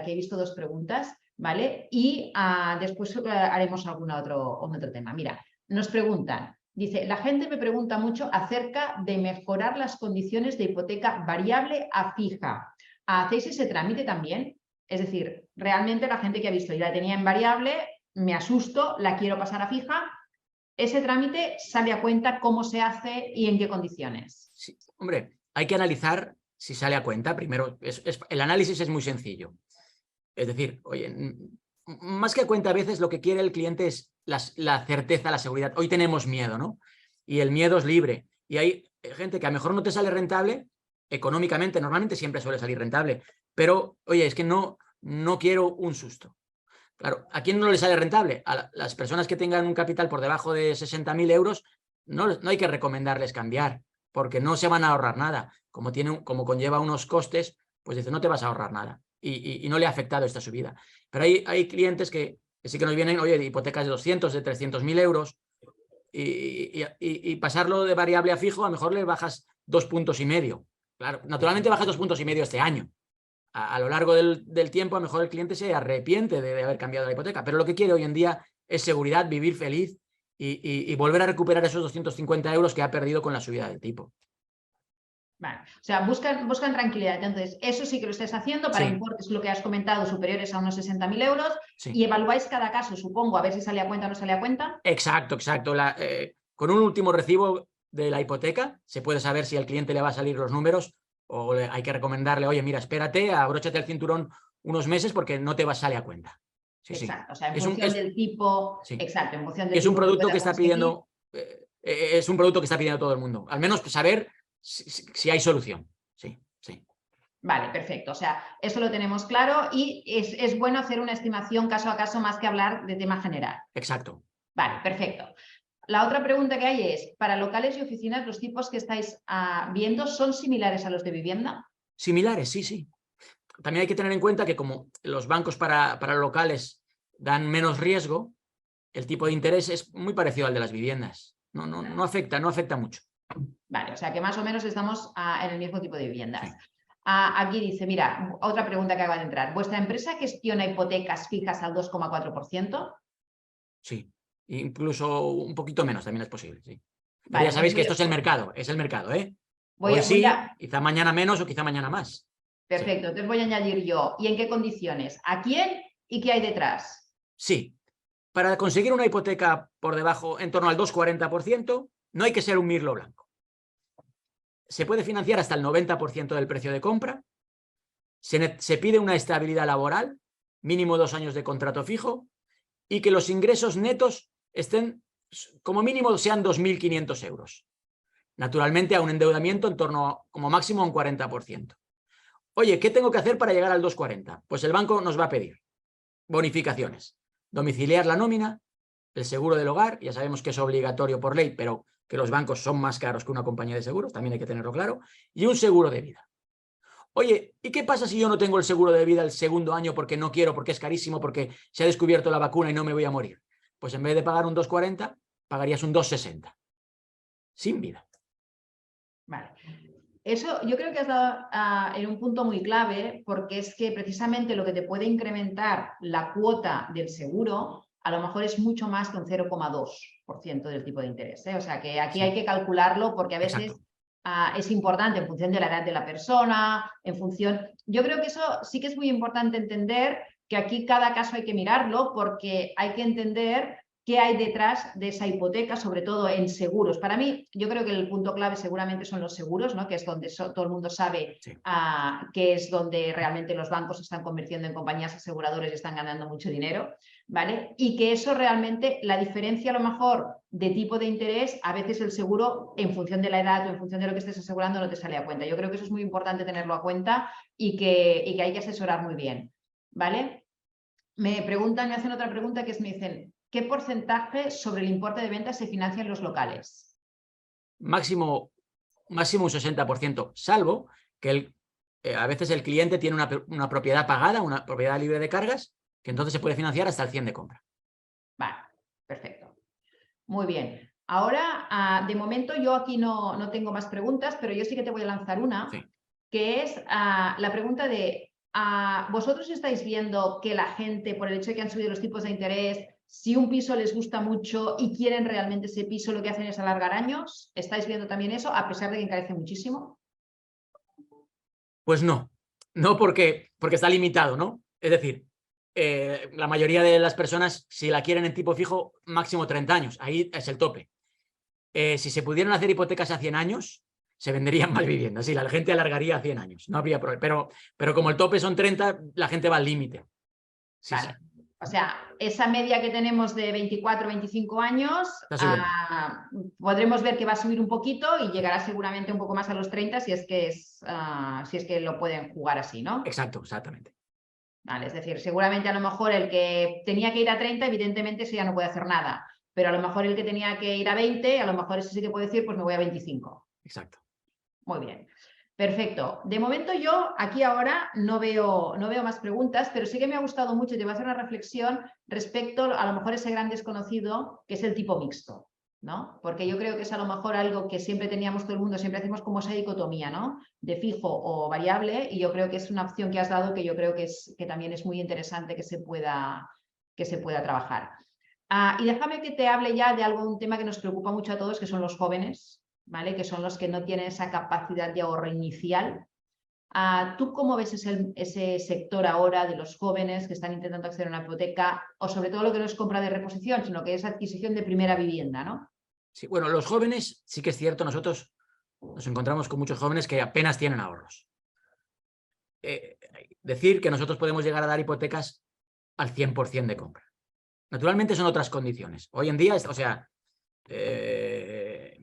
he visto 2 preguntas, ¿vale? Y después haremos algún otro tema. Mira, nos preguntan, dice, la gente me pregunta mucho acerca de mejorar las condiciones de hipoteca variable a fija. ¿Hacéis ese trámite también? Es decir, realmente la gente que ha visto y la tenía en variable, me asusto, la quiero pasar a fija. ¿Ese trámite sale a cuenta? ¿Cómo se hace y en qué condiciones? Sí, hombre, hay que analizar si sale a cuenta. Primero, el análisis es muy sencillo. Es decir, oye, más que a cuenta, a veces lo que quiere el cliente es la certeza, la seguridad. Hoy tenemos miedo, ¿no? Y el miedo es libre. Y hay gente que a lo mejor no te sale rentable económicamente, normalmente siempre suele salir rentable, pero oye, es que no quiero un susto. Claro, ¿a quién no le sale rentable? A las personas que tengan un capital por debajo de 60.000 euros, no hay que recomendarles cambiar, porque no se van a ahorrar nada. Como conlleva unos costes, pues dice, no te vas a ahorrar nada. Y no le ha afectado esta subida. Pero hay clientes que sí que nos vienen, oye, de hipotecas de 200, de 300.000 euros, y pasarlo de variable a fijo, a lo mejor le bajas 2,5 puntos. Claro, naturalmente bajas 2,5 puntos este año. A lo largo del tiempo, a lo mejor el cliente se arrepiente de haber cambiado la hipoteca, pero lo que quiere hoy en día es seguridad, vivir feliz y volver a recuperar esos 250 euros que ha perdido con la subida del tipo. Vale. O sea, buscan tranquilidad. Entonces, eso sí que lo estáis haciendo para importes, lo que has comentado, superiores a unos 60.000 euros, y evaluáis cada caso, supongo, a ver si sale a cuenta o no sale a cuenta. Exacto. Con un último recibo de la hipoteca se puede saber si al cliente le va a salir los números, o hay que recomendarle, oye, mira, espérate, abróchate el cinturón unos meses porque no te va a salir a cuenta. Exacto, o sea, en función del tipo. Exacto, en función del tipo. Es un producto que está pidiendo. es un producto que está pidiendo todo el mundo. Al menos saber si hay solución. Sí. Vale, perfecto. O sea, eso lo tenemos claro, y es bueno hacer una estimación caso a caso más que hablar de tema general. Exacto. Vale, perfecto. La otra pregunta que hay es, para locales y oficinas, ¿los tipos que estáis viendo son similares a los de vivienda? Similares, sí. También hay que tener en cuenta que como los bancos para locales dan menos riesgo, el tipo de interés es muy parecido al de las viviendas. No afecta mucho. Vale, o sea que más o menos estamos en el mismo tipo de viviendas. Sí. Aquí dice, mira, otra pregunta que acaba de entrar. ¿Vuestra empresa gestiona hipotecas fijas al 2,4%? Sí. incluso un poquito menos también es posible, sí. Pero Vale, ya sabéis que esto es el entonces mercado, ¿eh? voy Hoy a, sí, quizá mañana menos o quizá mañana más. perfecto, entonces voy a añadir yo. ¿Y en qué condiciones? ¿A quién y qué hay detrás? Sí. Para conseguir una hipoteca por debajo, en torno al 2,40%, no hay que ser un mirlo blanco. Se puede financiar hasta el 90% del precio de compra. Se pide una estabilidad laboral, mínimo 2 años de contrato fijo, y que los ingresos netos estén, como mínimo, sean 2.500 euros. Naturalmente, a un endeudamiento en torno, como máximo, a un 40%. Oye, ¿qué tengo que hacer para llegar al 2,40? Pues el banco nos va a pedir bonificaciones, domiciliar la nómina, el seguro del hogar, ya sabemos que es obligatorio por ley, pero que los bancos son más caros que una compañía de seguros, también hay que tenerlo claro, y un seguro de vida. Oye, ¿y qué pasa si yo no tengo el seguro de vida el segundo año porque no quiero, porque es carísimo, porque se ha descubierto la vacuna y no me voy a morir? Pues en vez de pagar un 2,40, pagarías un 2,60. Sin vida. Vale. Eso yo creo que has dado en un punto muy clave, porque es que precisamente lo que te puede incrementar la cuota del seguro a lo mejor es mucho más que un 0,2% del tipo de interés, ¿eh? O sea que aquí hay que calcularlo porque a veces es importante en función de la edad de la persona, en función... Yo creo que eso sí que es muy importante entender, que aquí cada caso hay que mirarlo, porque hay que entender qué hay detrás de esa hipoteca, sobre todo en seguros. Para mí, yo creo que el punto clave seguramente son los seguros, ¿no? Que es donde todo el mundo sabe que es donde realmente los bancos se están convirtiendo en compañías aseguradoras y están ganando mucho dinero, ¿vale? Y que eso realmente, la diferencia a lo mejor de tipo de interés, a veces el seguro, en función de la edad o en función de lo que estés asegurando, no te sale a cuenta. Yo creo que eso es muy importante tenerlo a cuenta y que hay que asesorar muy bien, ¿vale? Me hacen otra pregunta que es, me dicen, ¿qué porcentaje sobre el importe de ventas se financian los locales? Máximo un 60%, salvo que a veces el cliente tiene una propiedad pagada, una propiedad libre de cargas, que entonces se puede financiar hasta el 100 de compra. Vale, perfecto. Muy bien. Ahora, de momento yo aquí no tengo más preguntas, pero yo sí que te voy a lanzar una, que es la pregunta de, ¿vosotros estáis viendo que la gente, por el hecho de que han subido los tipos de interés, si un piso les gusta mucho y quieren realmente ese piso, lo que hacen es alargar años? ¿Estáis viendo también eso, a pesar de que encarece muchísimo? Pues no, porque está limitado, ¿no? Es decir, la mayoría de las personas, si la quieren en tipo fijo, máximo 30 años, ahí es el tope. Si se pudieran hacer hipotecas a 100 años, se venderían más viviendas, sí, la gente alargaría a 100 años, no habría problema, pero como el tope son 30, la gente va al límite. Sí, vale. sí. O sea, esa media que tenemos de 24 o 25 años, podremos ver que va a subir un poquito y llegará seguramente un poco más a los 30 si es que lo pueden jugar así, ¿no? Exacto, exactamente. Vale, es decir, seguramente a lo mejor el que tenía que ir a 30, evidentemente ese ya no puede hacer nada, pero a lo mejor el que tenía que ir a 20, a lo mejor ese sí que puede decir, pues me voy a 25. Exacto. Muy bien. Perfecto. De momento yo aquí ahora no veo más preguntas, pero sí que me ha gustado mucho y te voy a hacer una reflexión respecto a lo mejor ese gran desconocido que es el tipo mixto, ¿no? Porque yo creo que es a lo mejor algo que siempre teníamos todo el mundo, siempre hacemos como esa dicotomía, ¿no? De fijo o variable, y yo creo que es una opción que has dado que yo creo que también es muy interesante que se pueda trabajar. Y déjame que te hable ya de un tema que nos preocupa mucho a todos, que son los jóvenes, ¿vale? Que son los que no tienen esa capacidad de ahorro inicial. ¿Tú cómo ves ese sector ahora de los jóvenes que están intentando acceder a una hipoteca, o sobre todo lo que no es compra de reposición, sino que es adquisición de primera vivienda, ¿no? Sí, bueno, los jóvenes, sí que es cierto, nosotros nos encontramos con muchos jóvenes que apenas tienen ahorros. Decir que nosotros podemos llegar a dar hipotecas al 100% de compra. Naturalmente son otras condiciones. Hoy en día, o sea,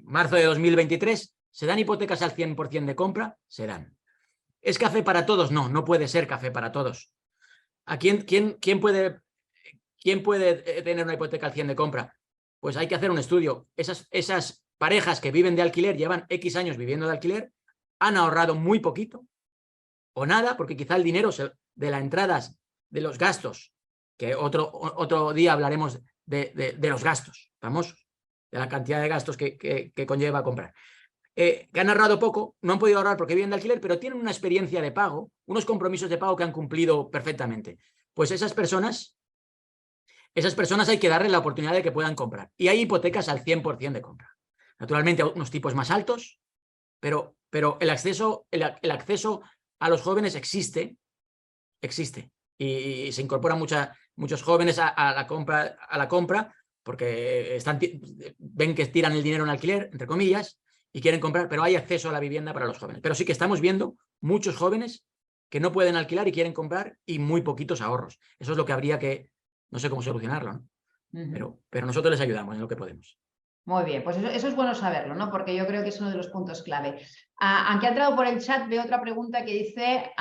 marzo de 2023, ¿se dan hipotecas al 100% de compra? Se dan. ¿Es café para todos? No, no puede ser café para todos. ¿A quién puede tener una hipoteca al 100 de compra? Pues hay que hacer un estudio. Esas parejas que viven de alquiler, llevan X años viviendo de alquiler, han ahorrado muy poquito o nada, porque quizá el dinero de las entradas, de los gastos, que otro día hablaremos de los gastos famosos, de la cantidad de gastos que conlleva comprar. Que han ahorrado poco, no han podido ahorrar porque viven de alquiler, pero tienen una experiencia de pago, unos compromisos de pago que han cumplido perfectamente. Pues esas personas esas personas hay que darles la oportunidad de que puedan comprar. Y hay hipotecas al 100% de compra. Naturalmente, unos tipos más altos, pero el acceso a los jóvenes existe. Y se incorporan muchos jóvenes a la compra porque ven que tiran el dinero en alquiler, entre comillas, y quieren comprar, pero hay acceso a la vivienda para los jóvenes. Pero sí que estamos viendo muchos jóvenes que no pueden alquilar y quieren comprar y muy poquitos ahorros. Eso es lo que habría que, no sé cómo solucionarlo, ¿no? Pero nosotros les ayudamos en lo que podemos. Muy bien, pues eso es bueno saberlo, ¿no? Porque yo creo que es uno de los puntos clave. Aunque ha entrado por el chat, veo otra pregunta que dice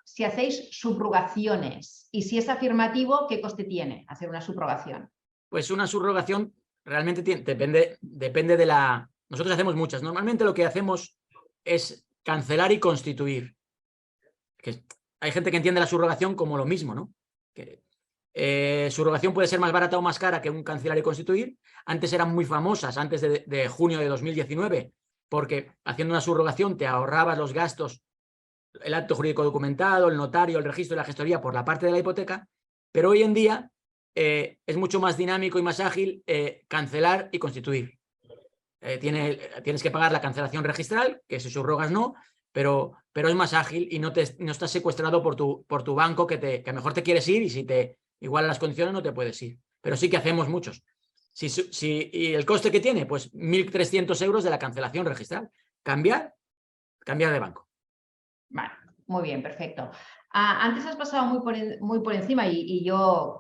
si hacéis subrogaciones y si es afirmativo, ¿qué coste tiene hacer una subrogación? Pues una subrogación realmente depende de la... Nosotros hacemos muchas. Normalmente lo que hacemos es cancelar y constituir. Hay gente que entiende la subrogación como lo mismo, ¿no? Subrogación puede ser más barata o más cara que un cancelar y constituir. Antes eran muy famosas, antes de junio de 2019, porque haciendo una subrogación te ahorrabas los gastos, el acto jurídico documentado, el notario, el registro y la gestoría por la parte de la hipoteca, pero hoy en día es mucho más dinámico y más ágil cancelar y constituir. Tienes que pagar la cancelación registral, que si subrogas no, pero es más ágil y no estás secuestrado por tu banco que a lo mejor te quieres ir y si te igualan las condiciones no te puedes ir. Pero sí que hacemos muchos. Y el coste que tiene, pues 1.300 euros de la cancelación registral. Cambiar de banco. Vale, muy bien, perfecto. Antes has pasado muy por encima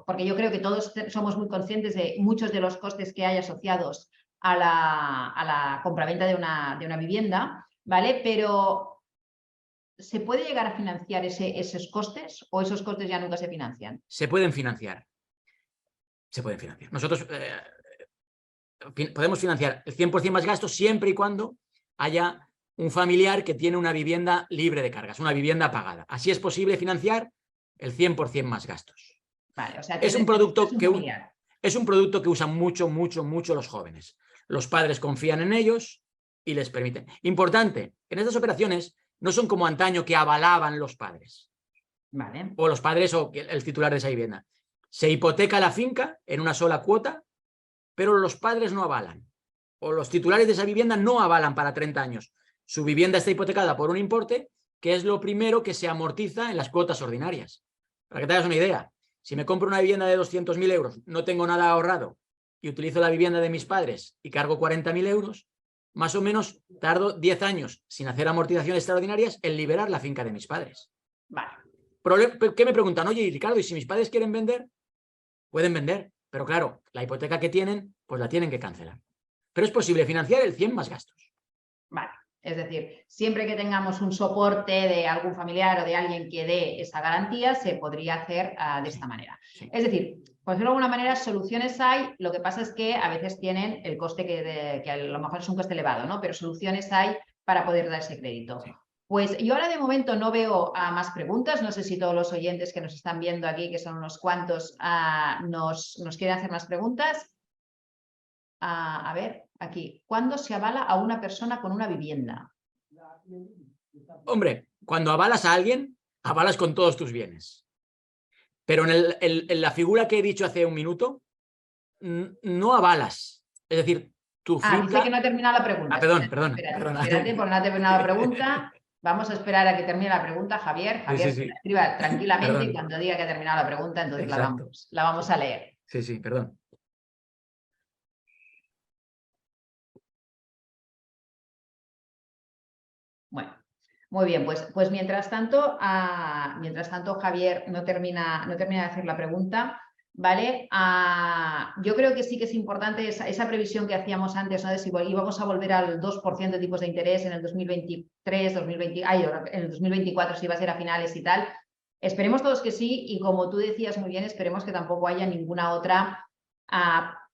porque yo creo que todos somos muy conscientes de muchos de los costes que hay asociados a la compraventa de una vivienda, ¿vale? Pero ¿se puede llegar a financiar esos costes o esos costes ya nunca se financian? Se pueden financiar. Nosotros podemos financiar el 100% más gastos siempre y cuando haya un familiar que tiene una vivienda libre de cargas, una vivienda pagada. Así es posible financiar el 100% más gastos. Vale, o sea, es un producto que usan mucho los jóvenes. Los padres confían en ellos y les permiten. Importante, en estas operaciones no son como antaño que avalaban los padres. Vale. O los padres o el titular de esa vivienda. Se hipoteca la finca en una sola cuota, pero los padres no avalan. O los titulares de esa vivienda no avalan para 30 años. Su vivienda está hipotecada por un importe que es lo primero que se amortiza en las cuotas ordinarias. Para que te hagas una idea, si me compro una vivienda de 200.000 euros, no tengo nada ahorrado y utilizo la vivienda de mis padres y cargo 40.000 euros, más o menos tardo 10 años sin hacer amortizaciones extraordinarias en liberar la finca de mis padres. Vale. ¿Qué me preguntan? Oye, Ricardo, ¿y si mis padres quieren vender? Pueden vender, pero claro, la hipoteca que tienen, pues la tienen que cancelar. Pero es posible financiar el 100 más gastos. Vale. Es decir, siempre que tengamos un soporte de algún familiar o de alguien que dé esa garantía, se podría hacer de esta manera. Sí. Es decir, por decirlo de alguna manera, soluciones hay, lo que pasa es que a veces tienen el coste que a lo mejor es un coste elevado, ¿no? Pero soluciones hay para poder dar ese crédito. Sí. Pues yo ahora de momento no veo más preguntas, no sé si todos los oyentes que nos están viendo aquí, que son unos cuantos, nos quieren hacer más preguntas. A ver, aquí, ¿cuándo se avala a una persona con una vivienda? Hombre, cuando avalas a alguien, avalas con todos tus bienes. Pero en la figura que he dicho hace un minuto, no avalas. Es decir, tu finca... dice que no ha terminado la pregunta. Perdón. Espérate, porque no ha terminado la pregunta. Vamos a esperar a que termine la pregunta, Javier. Javier, sí. Escriba tranquilamente y cuando diga que ha terminado la pregunta, entonces la vamos a leer. Sí, perdón. Bueno, muy bien, pues mientras tanto, Javier no termina de hacer la pregunta, ¿vale? Yo creo que sí que es importante esa previsión que hacíamos antes, ¿no? De si íbamos a volver al 2% de tipos de interés en el 2023, en el 2024, si va a ser a finales y tal. Esperemos todos que sí, y como tú decías muy bien, esperemos que tampoco haya ninguna otra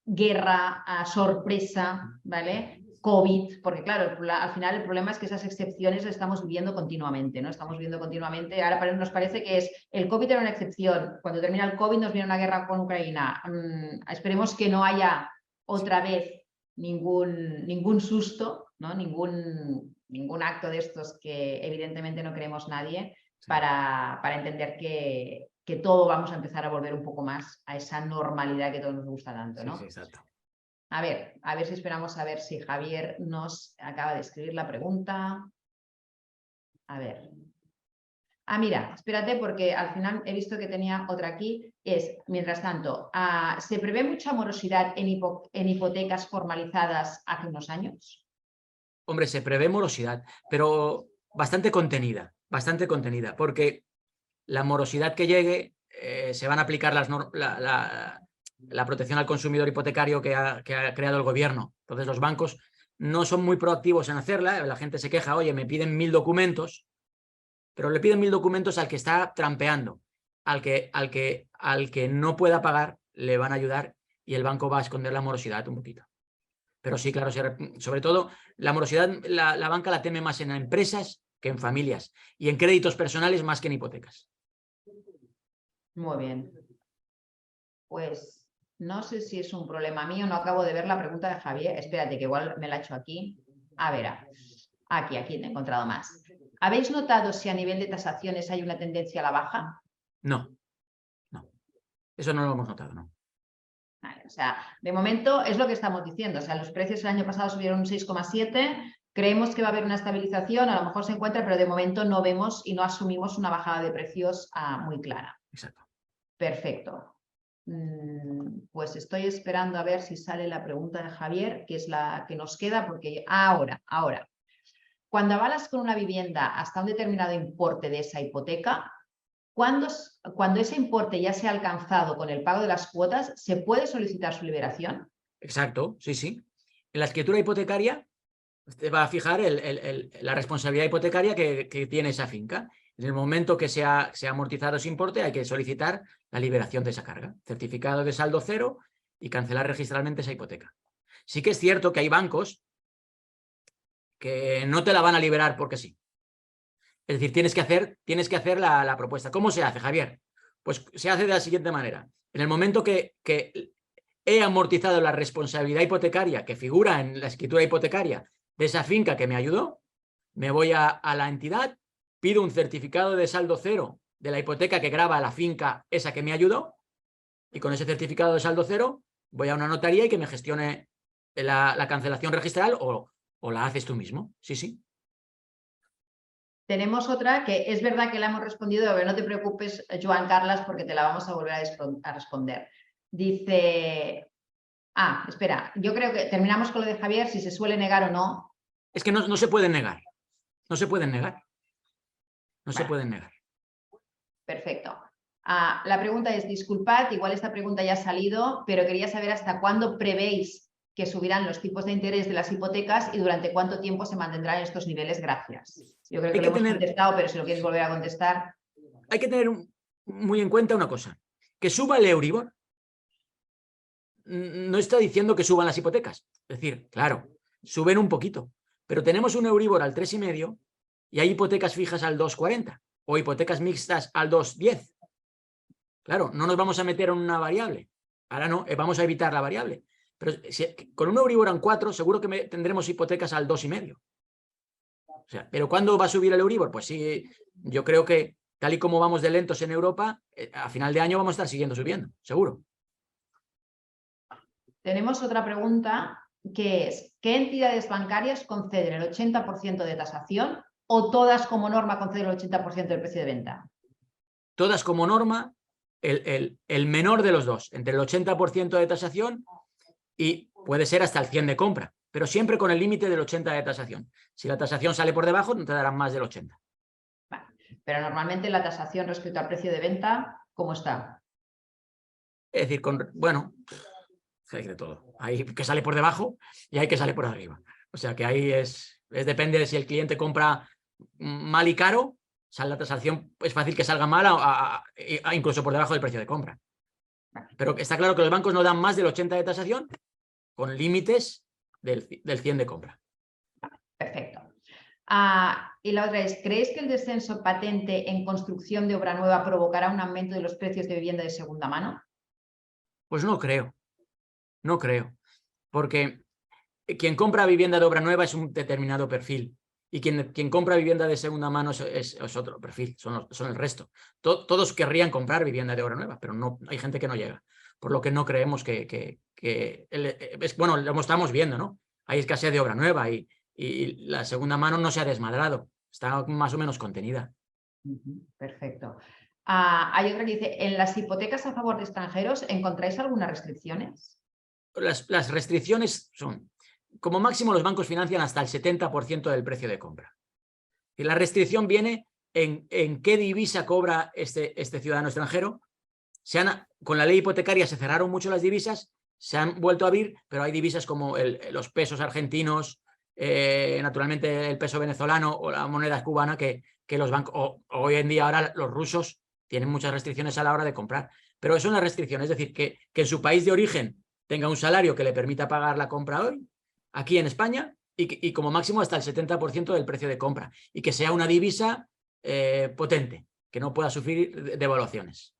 guerra, sorpresa, ¿vale? COVID, porque claro, al final el problema es que esas excepciones las estamos viviendo continuamente, ¿no? Estamos viviendo continuamente. Ahora nos parece que el COVID era una excepción. Cuando termina el COVID nos viene una guerra con Ucrania. Esperemos que no haya otra vez ningún susto, ¿no? Ningún acto de estos que evidentemente no queremos nadie para entender que que todo vamos a empezar a volver un poco más a esa normalidad que todos nos gusta tanto, ¿no? Sí, exacto. A ver si esperamos a ver si Javier nos acaba de escribir la pregunta. A ver. Ah, mira, espérate porque al final he visto que tenía otra aquí. Mientras tanto, ¿se prevé mucha morosidad en hipotecas formalizadas hace unos años? Hombre, se prevé morosidad, pero bastante contenida, porque la morosidad que llegue se van a aplicar la protección al consumidor hipotecario que ha creado el gobierno. Entonces los bancos no son muy proactivos en hacerla. La gente se queja, oye, me piden 1000 documentos, pero le piden 1000 documentos al que está trampeando. Al que no pueda pagar le van a ayudar y el banco va a esconder la morosidad un poquito. Pero sí, claro, sobre todo la morosidad la banca la teme más en empresas que en familias y en créditos personales más que en hipotecas. Muy bien. Pues no sé si es un problema mío, no acabo de ver la pregunta de Javier. Espérate, que igual me la he hecho aquí. A ver, aquí he encontrado más. ¿Habéis notado si a nivel de tasaciones hay una tendencia a la baja? No. Eso no lo hemos notado, no. Vale, o sea, de momento es lo que estamos diciendo. O sea, los precios el año pasado subieron un 6,7. Creemos que va a haber una estabilización, a lo mejor se encuentra, pero de momento no vemos y no asumimos una bajada de precios muy clara. Exacto. Perfecto. Pues estoy esperando a ver si sale la pregunta de Javier, que es la que nos queda, porque ahora. Cuando avalas con una vivienda hasta un determinado importe de esa hipoteca, cuando ese importe ya se ha alcanzado con el pago de las cuotas, ¿se puede solicitar su liberación? Exacto, sí. En la escritura hipotecaria usted va a fijar la responsabilidad hipotecaria que tiene esa finca. En el momento que se ha amortizado ese importe hay que solicitar la liberación de esa carga, certificado de saldo cero y cancelar registralmente esa hipoteca. Sí que es cierto que hay bancos que no te la van a liberar porque sí. Es decir, tienes que hacer la propuesta. ¿Cómo se hace, Javier? Pues se hace de la siguiente manera. En el momento que he amortizado la responsabilidad hipotecaria que figura en la escritura hipotecaria de esa finca que me ayudó, me voy a la entidad, pido un certificado de saldo cero de la hipoteca que grava la finca esa que me ayudó y con ese certificado de saldo cero voy a una notaría y que me gestione la cancelación registral o la haces tú mismo. Sí. Tenemos otra que es verdad que la hemos respondido, pero no te preocupes, Joan Carlas, porque te la vamos a volver a responder. Dice... espera, yo creo que terminamos con lo de Javier, si se suele negar o no. Es que no se pueden negar. No se pueden negar. Se pueden negar. Perfecto. La pregunta es, disculpad, igual esta pregunta ya ha salido, pero quería saber hasta cuándo prevéis que subirán los tipos de interés de las hipotecas y durante cuánto tiempo se mantendrán estos niveles. Gracias. Yo creo que lo hemos contestado, pero si lo quieres volver a contestar. Hay que tener muy en cuenta una cosa. Que suba el Euribor no está diciendo que suban las hipotecas. Es decir, claro, suben un poquito, pero tenemos un Euribor al 3,5 y hay hipotecas fijas al 2,40 o hipotecas mixtas al 2,10. Claro, no nos vamos a meter en una variable. Ahora no, vamos a evitar la variable. Pero con un Euribor en 4 seguro que tendremos hipotecas al 2,5. O sea, ¿pero cuándo va a subir el Euribor? Pues sí, yo creo que tal y como vamos de lentos en Europa, a final de año vamos a estar siguiendo subiendo, seguro. Tenemos otra pregunta que es, ¿qué entidades bancarias conceden el 80% de tasación o todas como norma conceden el 80% del precio de venta? Todas como norma, el menor de los dos, entre el 80% de tasación y puede ser hasta el 100 de compra, pero siempre con el límite del 80 de tasación. Si la tasación sale por debajo, no te darán más del 80. Vale. Pero normalmente la tasación respecto al precio de venta, ¿cómo está? Es decir, bueno, hay de todo. Hay que sale por debajo y hay que sale por arriba. O sea que ahí depende de si el cliente compra mal y caro, la tasación es fácil que salga mal incluso por debajo del precio de compra. Pero está claro que los bancos no dan más del 80 de tasación con límites del 100 de compra. Perfecto. Y la otra es, ¿creéis que el descenso patente en construcción de obra nueva provocará un aumento de los precios de vivienda de segunda mano? Pues no creo. No creo. Porque quien compra vivienda de obra nueva es un determinado perfil. y quien compra vivienda de segunda mano es otro perfil, son el resto. Todos querrían comprar vivienda de obra nueva, pero no, hay gente que no llega. Por lo que no creemos bueno, lo estamos viendo, ¿no? Hay escasez de obra nueva y la segunda mano no se ha desmadrado, está más o menos contenida. Perfecto. Hay otra que dice, ¿en las hipotecas a favor de extranjeros encontráis algunas restricciones? Las restricciones son, como máximo los bancos financian hasta el 70% del precio de compra. Y la restricción viene en qué divisa cobra este ciudadano extranjero. Con la ley hipotecaria se cerraron mucho las divisas, se han vuelto a abrir, pero hay divisas como los pesos argentinos, naturalmente el peso venezolano o la moneda cubana que los bancos, hoy en día ahora los rusos tienen muchas restricciones a la hora de comprar. Pero eso es una restricción, es decir, que en su país de origen tenga un salario que le permita pagar la compra hoy, aquí en España, y como máximo hasta el 70% del precio de compra, y que sea una divisa potente, que no pueda sufrir devaluaciones.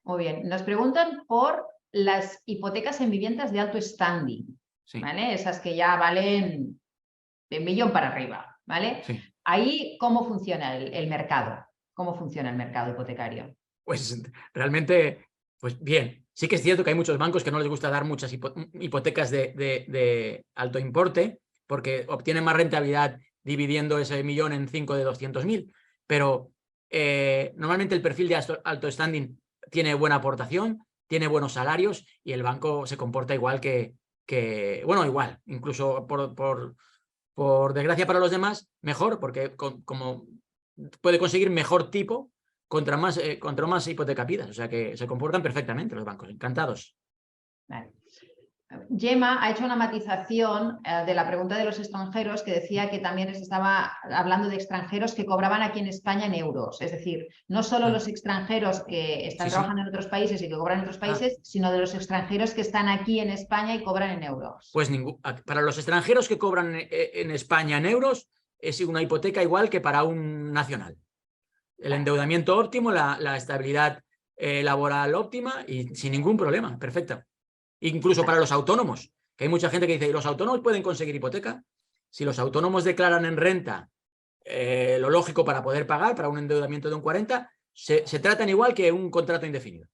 Muy bien. Nos preguntan por las hipotecas en viviendas de alto standing, Sí. ¿vale? Esas que ya valen de 1 millón para arriba, ¿vale? Sí. Ahí, ¿cómo funciona el mercado? ¿Cómo funciona el mercado hipotecario? Pues realmente, pues bien. Sí que es cierto que hay muchos bancos que no les gusta dar muchas hipotecas de alto importe porque obtienen más rentabilidad dividiendo ese millón en 5 de 200.000. Pero normalmente el perfil de alto standing tiene buena aportación, tiene buenos salarios y el banco se comporta igual bueno, igual, incluso por desgracia para los demás, mejor, porque como puede conseguir mejor tipo contra más hipoteca pidas. O sea que se comportan perfectamente los bancos, encantados. Vale. Gemma ha hecho una matización de la pregunta de los extranjeros que decía que también les estaba hablando de extranjeros que cobraban aquí en España en euros. Es decir, no solo los extranjeros que están trabajando en otros países y que cobran en otros países, sino de los extranjeros que están aquí en España y cobran en euros. Pues para los extranjeros que cobran en España en euros es una hipoteca igual que para un nacional. El endeudamiento óptimo, la estabilidad laboral óptima y sin ningún problema, perfecta. Incluso para los autónomos, que hay mucha gente que dice, ¿y los autónomos pueden conseguir hipoteca? Si los autónomos declaran en renta lo lógico para poder pagar, para un endeudamiento de un 40, se tratan igual que un contrato indefinido.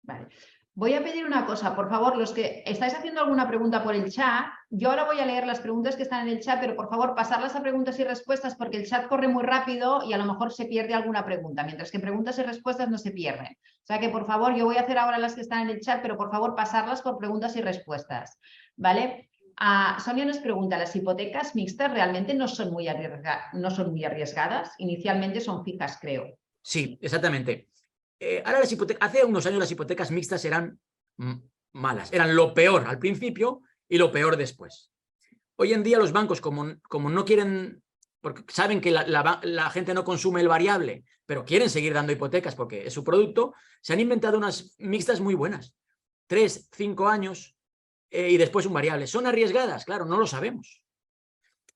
Vale. Voy a pedir una cosa, por favor, los que estáis haciendo alguna pregunta por el chat, yo ahora voy a leer las preguntas que están en el chat, pero por favor pasarlas a preguntas y respuestas porque el chat corre muy rápido y a lo mejor se pierde alguna pregunta, mientras que preguntas y respuestas no se pierden. O sea que por favor, yo voy a hacer ahora las que están en el chat, pero por favor pasarlas por preguntas y respuestas, ¿vale? Sonia nos pregunta, ¿las hipotecas mixtas realmente no son muy arriesgadas? Inicialmente son fijas, creo. Sí, exactamente. Ahora hace unos años las hipotecas mixtas eran malas, eran lo peor al principio y lo peor después. Hoy en día los bancos, como no quieren, porque saben que la gente no consume el variable, pero quieren seguir dando hipotecas porque es su producto, se han inventado unas mixtas muy buenas. 3, 5 años y después un variable. ¿Son arriesgadas? Claro, no lo sabemos.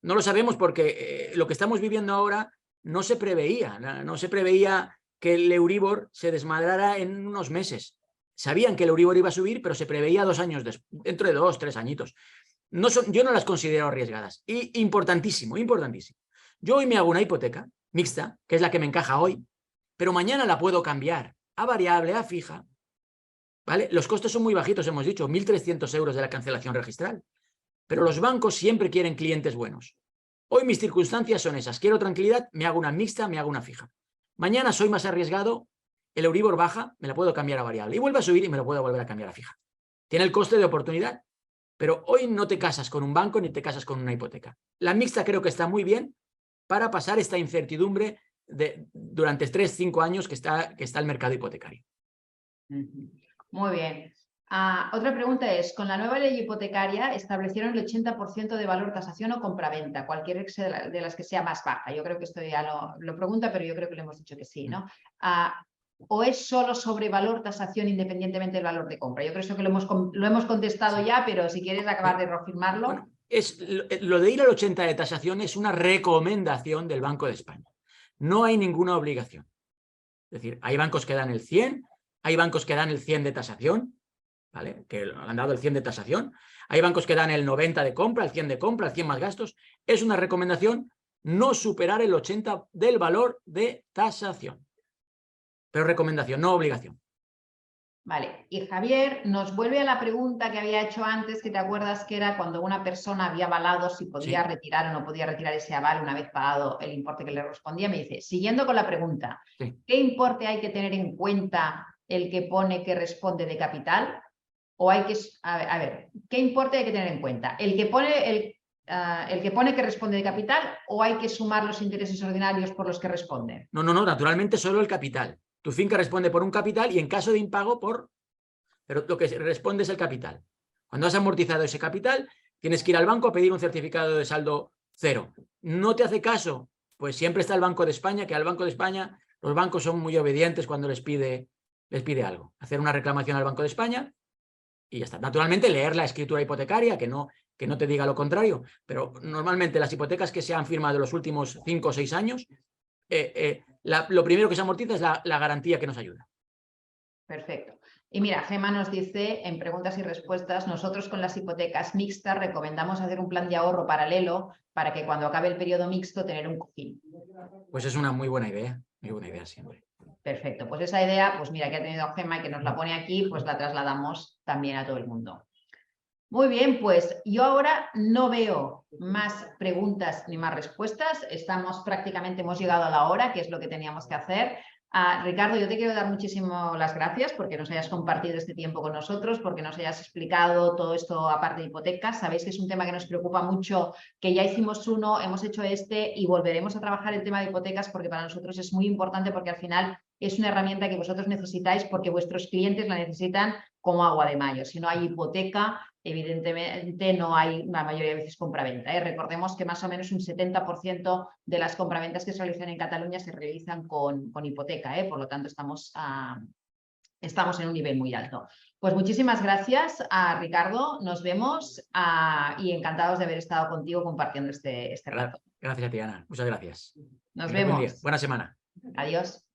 No lo sabemos porque lo que estamos viviendo ahora no se preveía. No se preveía que el Euribor se desmadrara en unos meses. Sabían que el Euribor iba a subir, pero se preveía 2 años después, dentro de 2, 3 añitos. Yo no las considero arriesgadas. Y importantísimo, importantísimo. Yo hoy me hago una hipoteca mixta, que es la que me encaja hoy, pero mañana la puedo cambiar a variable, a fija. ¿Vale? Los costos son muy bajitos, hemos dicho, 1.300 euros de la cancelación registral. Pero los bancos siempre quieren clientes buenos. Hoy mis circunstancias son esas. Quiero tranquilidad, me hago una mixta, me hago una fija. Mañana soy más arriesgado, el Euribor baja, me la puedo cambiar a variable. Y vuelve a subir y me lo puedo volver a cambiar a fija. Tiene el coste de oportunidad. Pero hoy no te casas con un banco ni te casas con una hipoteca. La mixta creo que está muy bien para pasar esta incertidumbre durante 3, 5 años que está el mercado hipotecario. Muy bien. Otra pregunta es, con la nueva ley hipotecaria establecieron el 80% de valor tasación o compraventa, cualquier de las que sea más baja. Yo creo que esto ya lo pregunta, pero yo creo que le hemos dicho que sí, ¿no? ¿O es solo sobre valor tasación independientemente del valor de compra? Yo creo que lo hemos contestado ya, pero si quieres acabar de reafirmarlo. Bueno, lo de ir al 80% de tasación es una recomendación del Banco de España. No hay ninguna obligación. Es decir, hay bancos que dan el 100%, hay bancos que dan el 100% de tasación, ¿vale? Que han dado el 100% de tasación. Hay bancos que dan el 90% de compra, el 100% de compra, el 100% más gastos. Es una recomendación no superar el 80% del valor de tasación. Pero recomendación, no obligación. Vale, y Javier nos vuelve a la pregunta que había hecho antes, que te acuerdas que era cuando una persona había avalado si podía retirar o no podía retirar ese aval una vez pagado el importe que le respondía. Me dice, siguiendo con la pregunta, ¿qué importe hay que tener en cuenta el que pone que responde de capital? O hay que, a ver, ¿qué importe hay que tener en cuenta? ¿El que pone que responde de capital o hay que sumar los intereses ordinarios por los que responde? No, naturalmente solo el capital. Tu finca responde por un capital y en caso de impago pero lo que responde es el capital. Cuando has amortizado ese capital, tienes que ir al banco a pedir un certificado de saldo cero. No te hace caso, pues siempre está el Banco de España, que al Banco de España los bancos son muy obedientes cuando les pide algo. Hacer una reclamación al Banco de España y ya está. Naturalmente leer la escritura hipotecaria, que no te diga lo contrario, pero normalmente las hipotecas que se han firmado en los últimos 5 o 6 años, lo primero que se amortiza es la garantía que nos ayuda. Perfecto. Y mira, Gema nos dice en preguntas y respuestas, nosotros con las hipotecas mixtas recomendamos hacer un plan de ahorro paralelo para que cuando acabe el periodo mixto tener un cojín. Pues es una muy buena idea siempre. Perfecto, pues esa idea, pues mira, que ha tenido Gema y que nos la pone aquí, pues la trasladamos también a todo el mundo. Muy bien, pues yo ahora no veo más preguntas ni más respuestas. Hemos llegado a la hora, que es lo que teníamos que hacer. Ricardo, yo te quiero dar muchísimas las gracias porque nos hayas compartido este tiempo con nosotros, porque nos hayas explicado todo esto aparte de hipotecas. Sabéis que es un tema que nos preocupa mucho, que ya hicimos uno, hemos hecho este y volveremos a trabajar el tema de hipotecas porque para nosotros es muy importante porque al final es una herramienta que vosotros necesitáis porque vuestros clientes la necesitan como agua de mayo. Si no hay hipoteca, evidentemente no hay la mayoría de veces compraventa. Recordemos que más o menos un 70% de las compraventas que se realizan en Cataluña se realizan con hipoteca, por lo tanto estamos en un nivel muy alto. Pues muchísimas gracias a Ricardo, nos vemos y encantados de haber estado contigo compartiendo este rato. Gracias a ti, Ana. Muchas gracias. Nos vemos. Buena semana. Adiós.